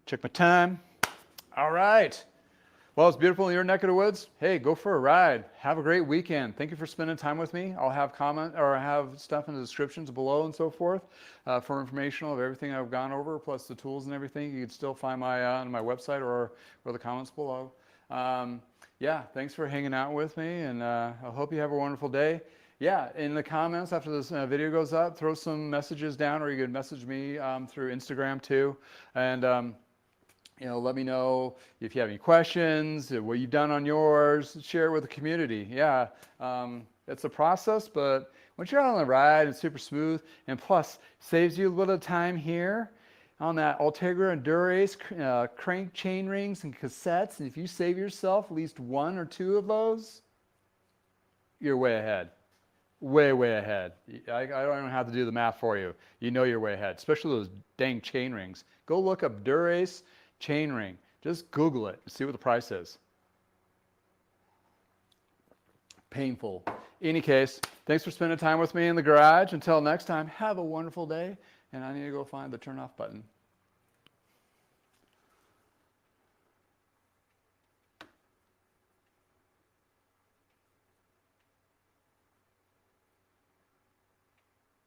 Check my time. All right. Well, it's beautiful in your neck of the woods. Hey, go for a ride. Have a great weekend. Thank you for spending time with me. I'll have stuff in the descriptions below and so forth for informational of everything I've gone over, plus the tools and everything. You can still find on my website or the comments below. Yeah, thanks for hanging out with me, and I hope you have a wonderful day. Yeah, in the comments after this video goes up, throw some messages down, or you can message me through Instagram too. And you know, let me know if you have any questions, what you've done on yours, share it with the community. Yeah, it's a process, but once you're out on the ride, it's super smooth, and plus saves you a little time here on that Ultegra and Durace crank chain rings and cassettes. And if you save yourself at least 1 or 2 of those, you're way ahead. Way ahead. I don't even have to do the math for you. You know you're way ahead, especially those dang chain rings. Go look up Durace chain ring. Just Google it and see what the price is. painful. Any case, thanks for spending time with me in the garage. Until next time, have a wonderful day. And I need to go find the turn off button.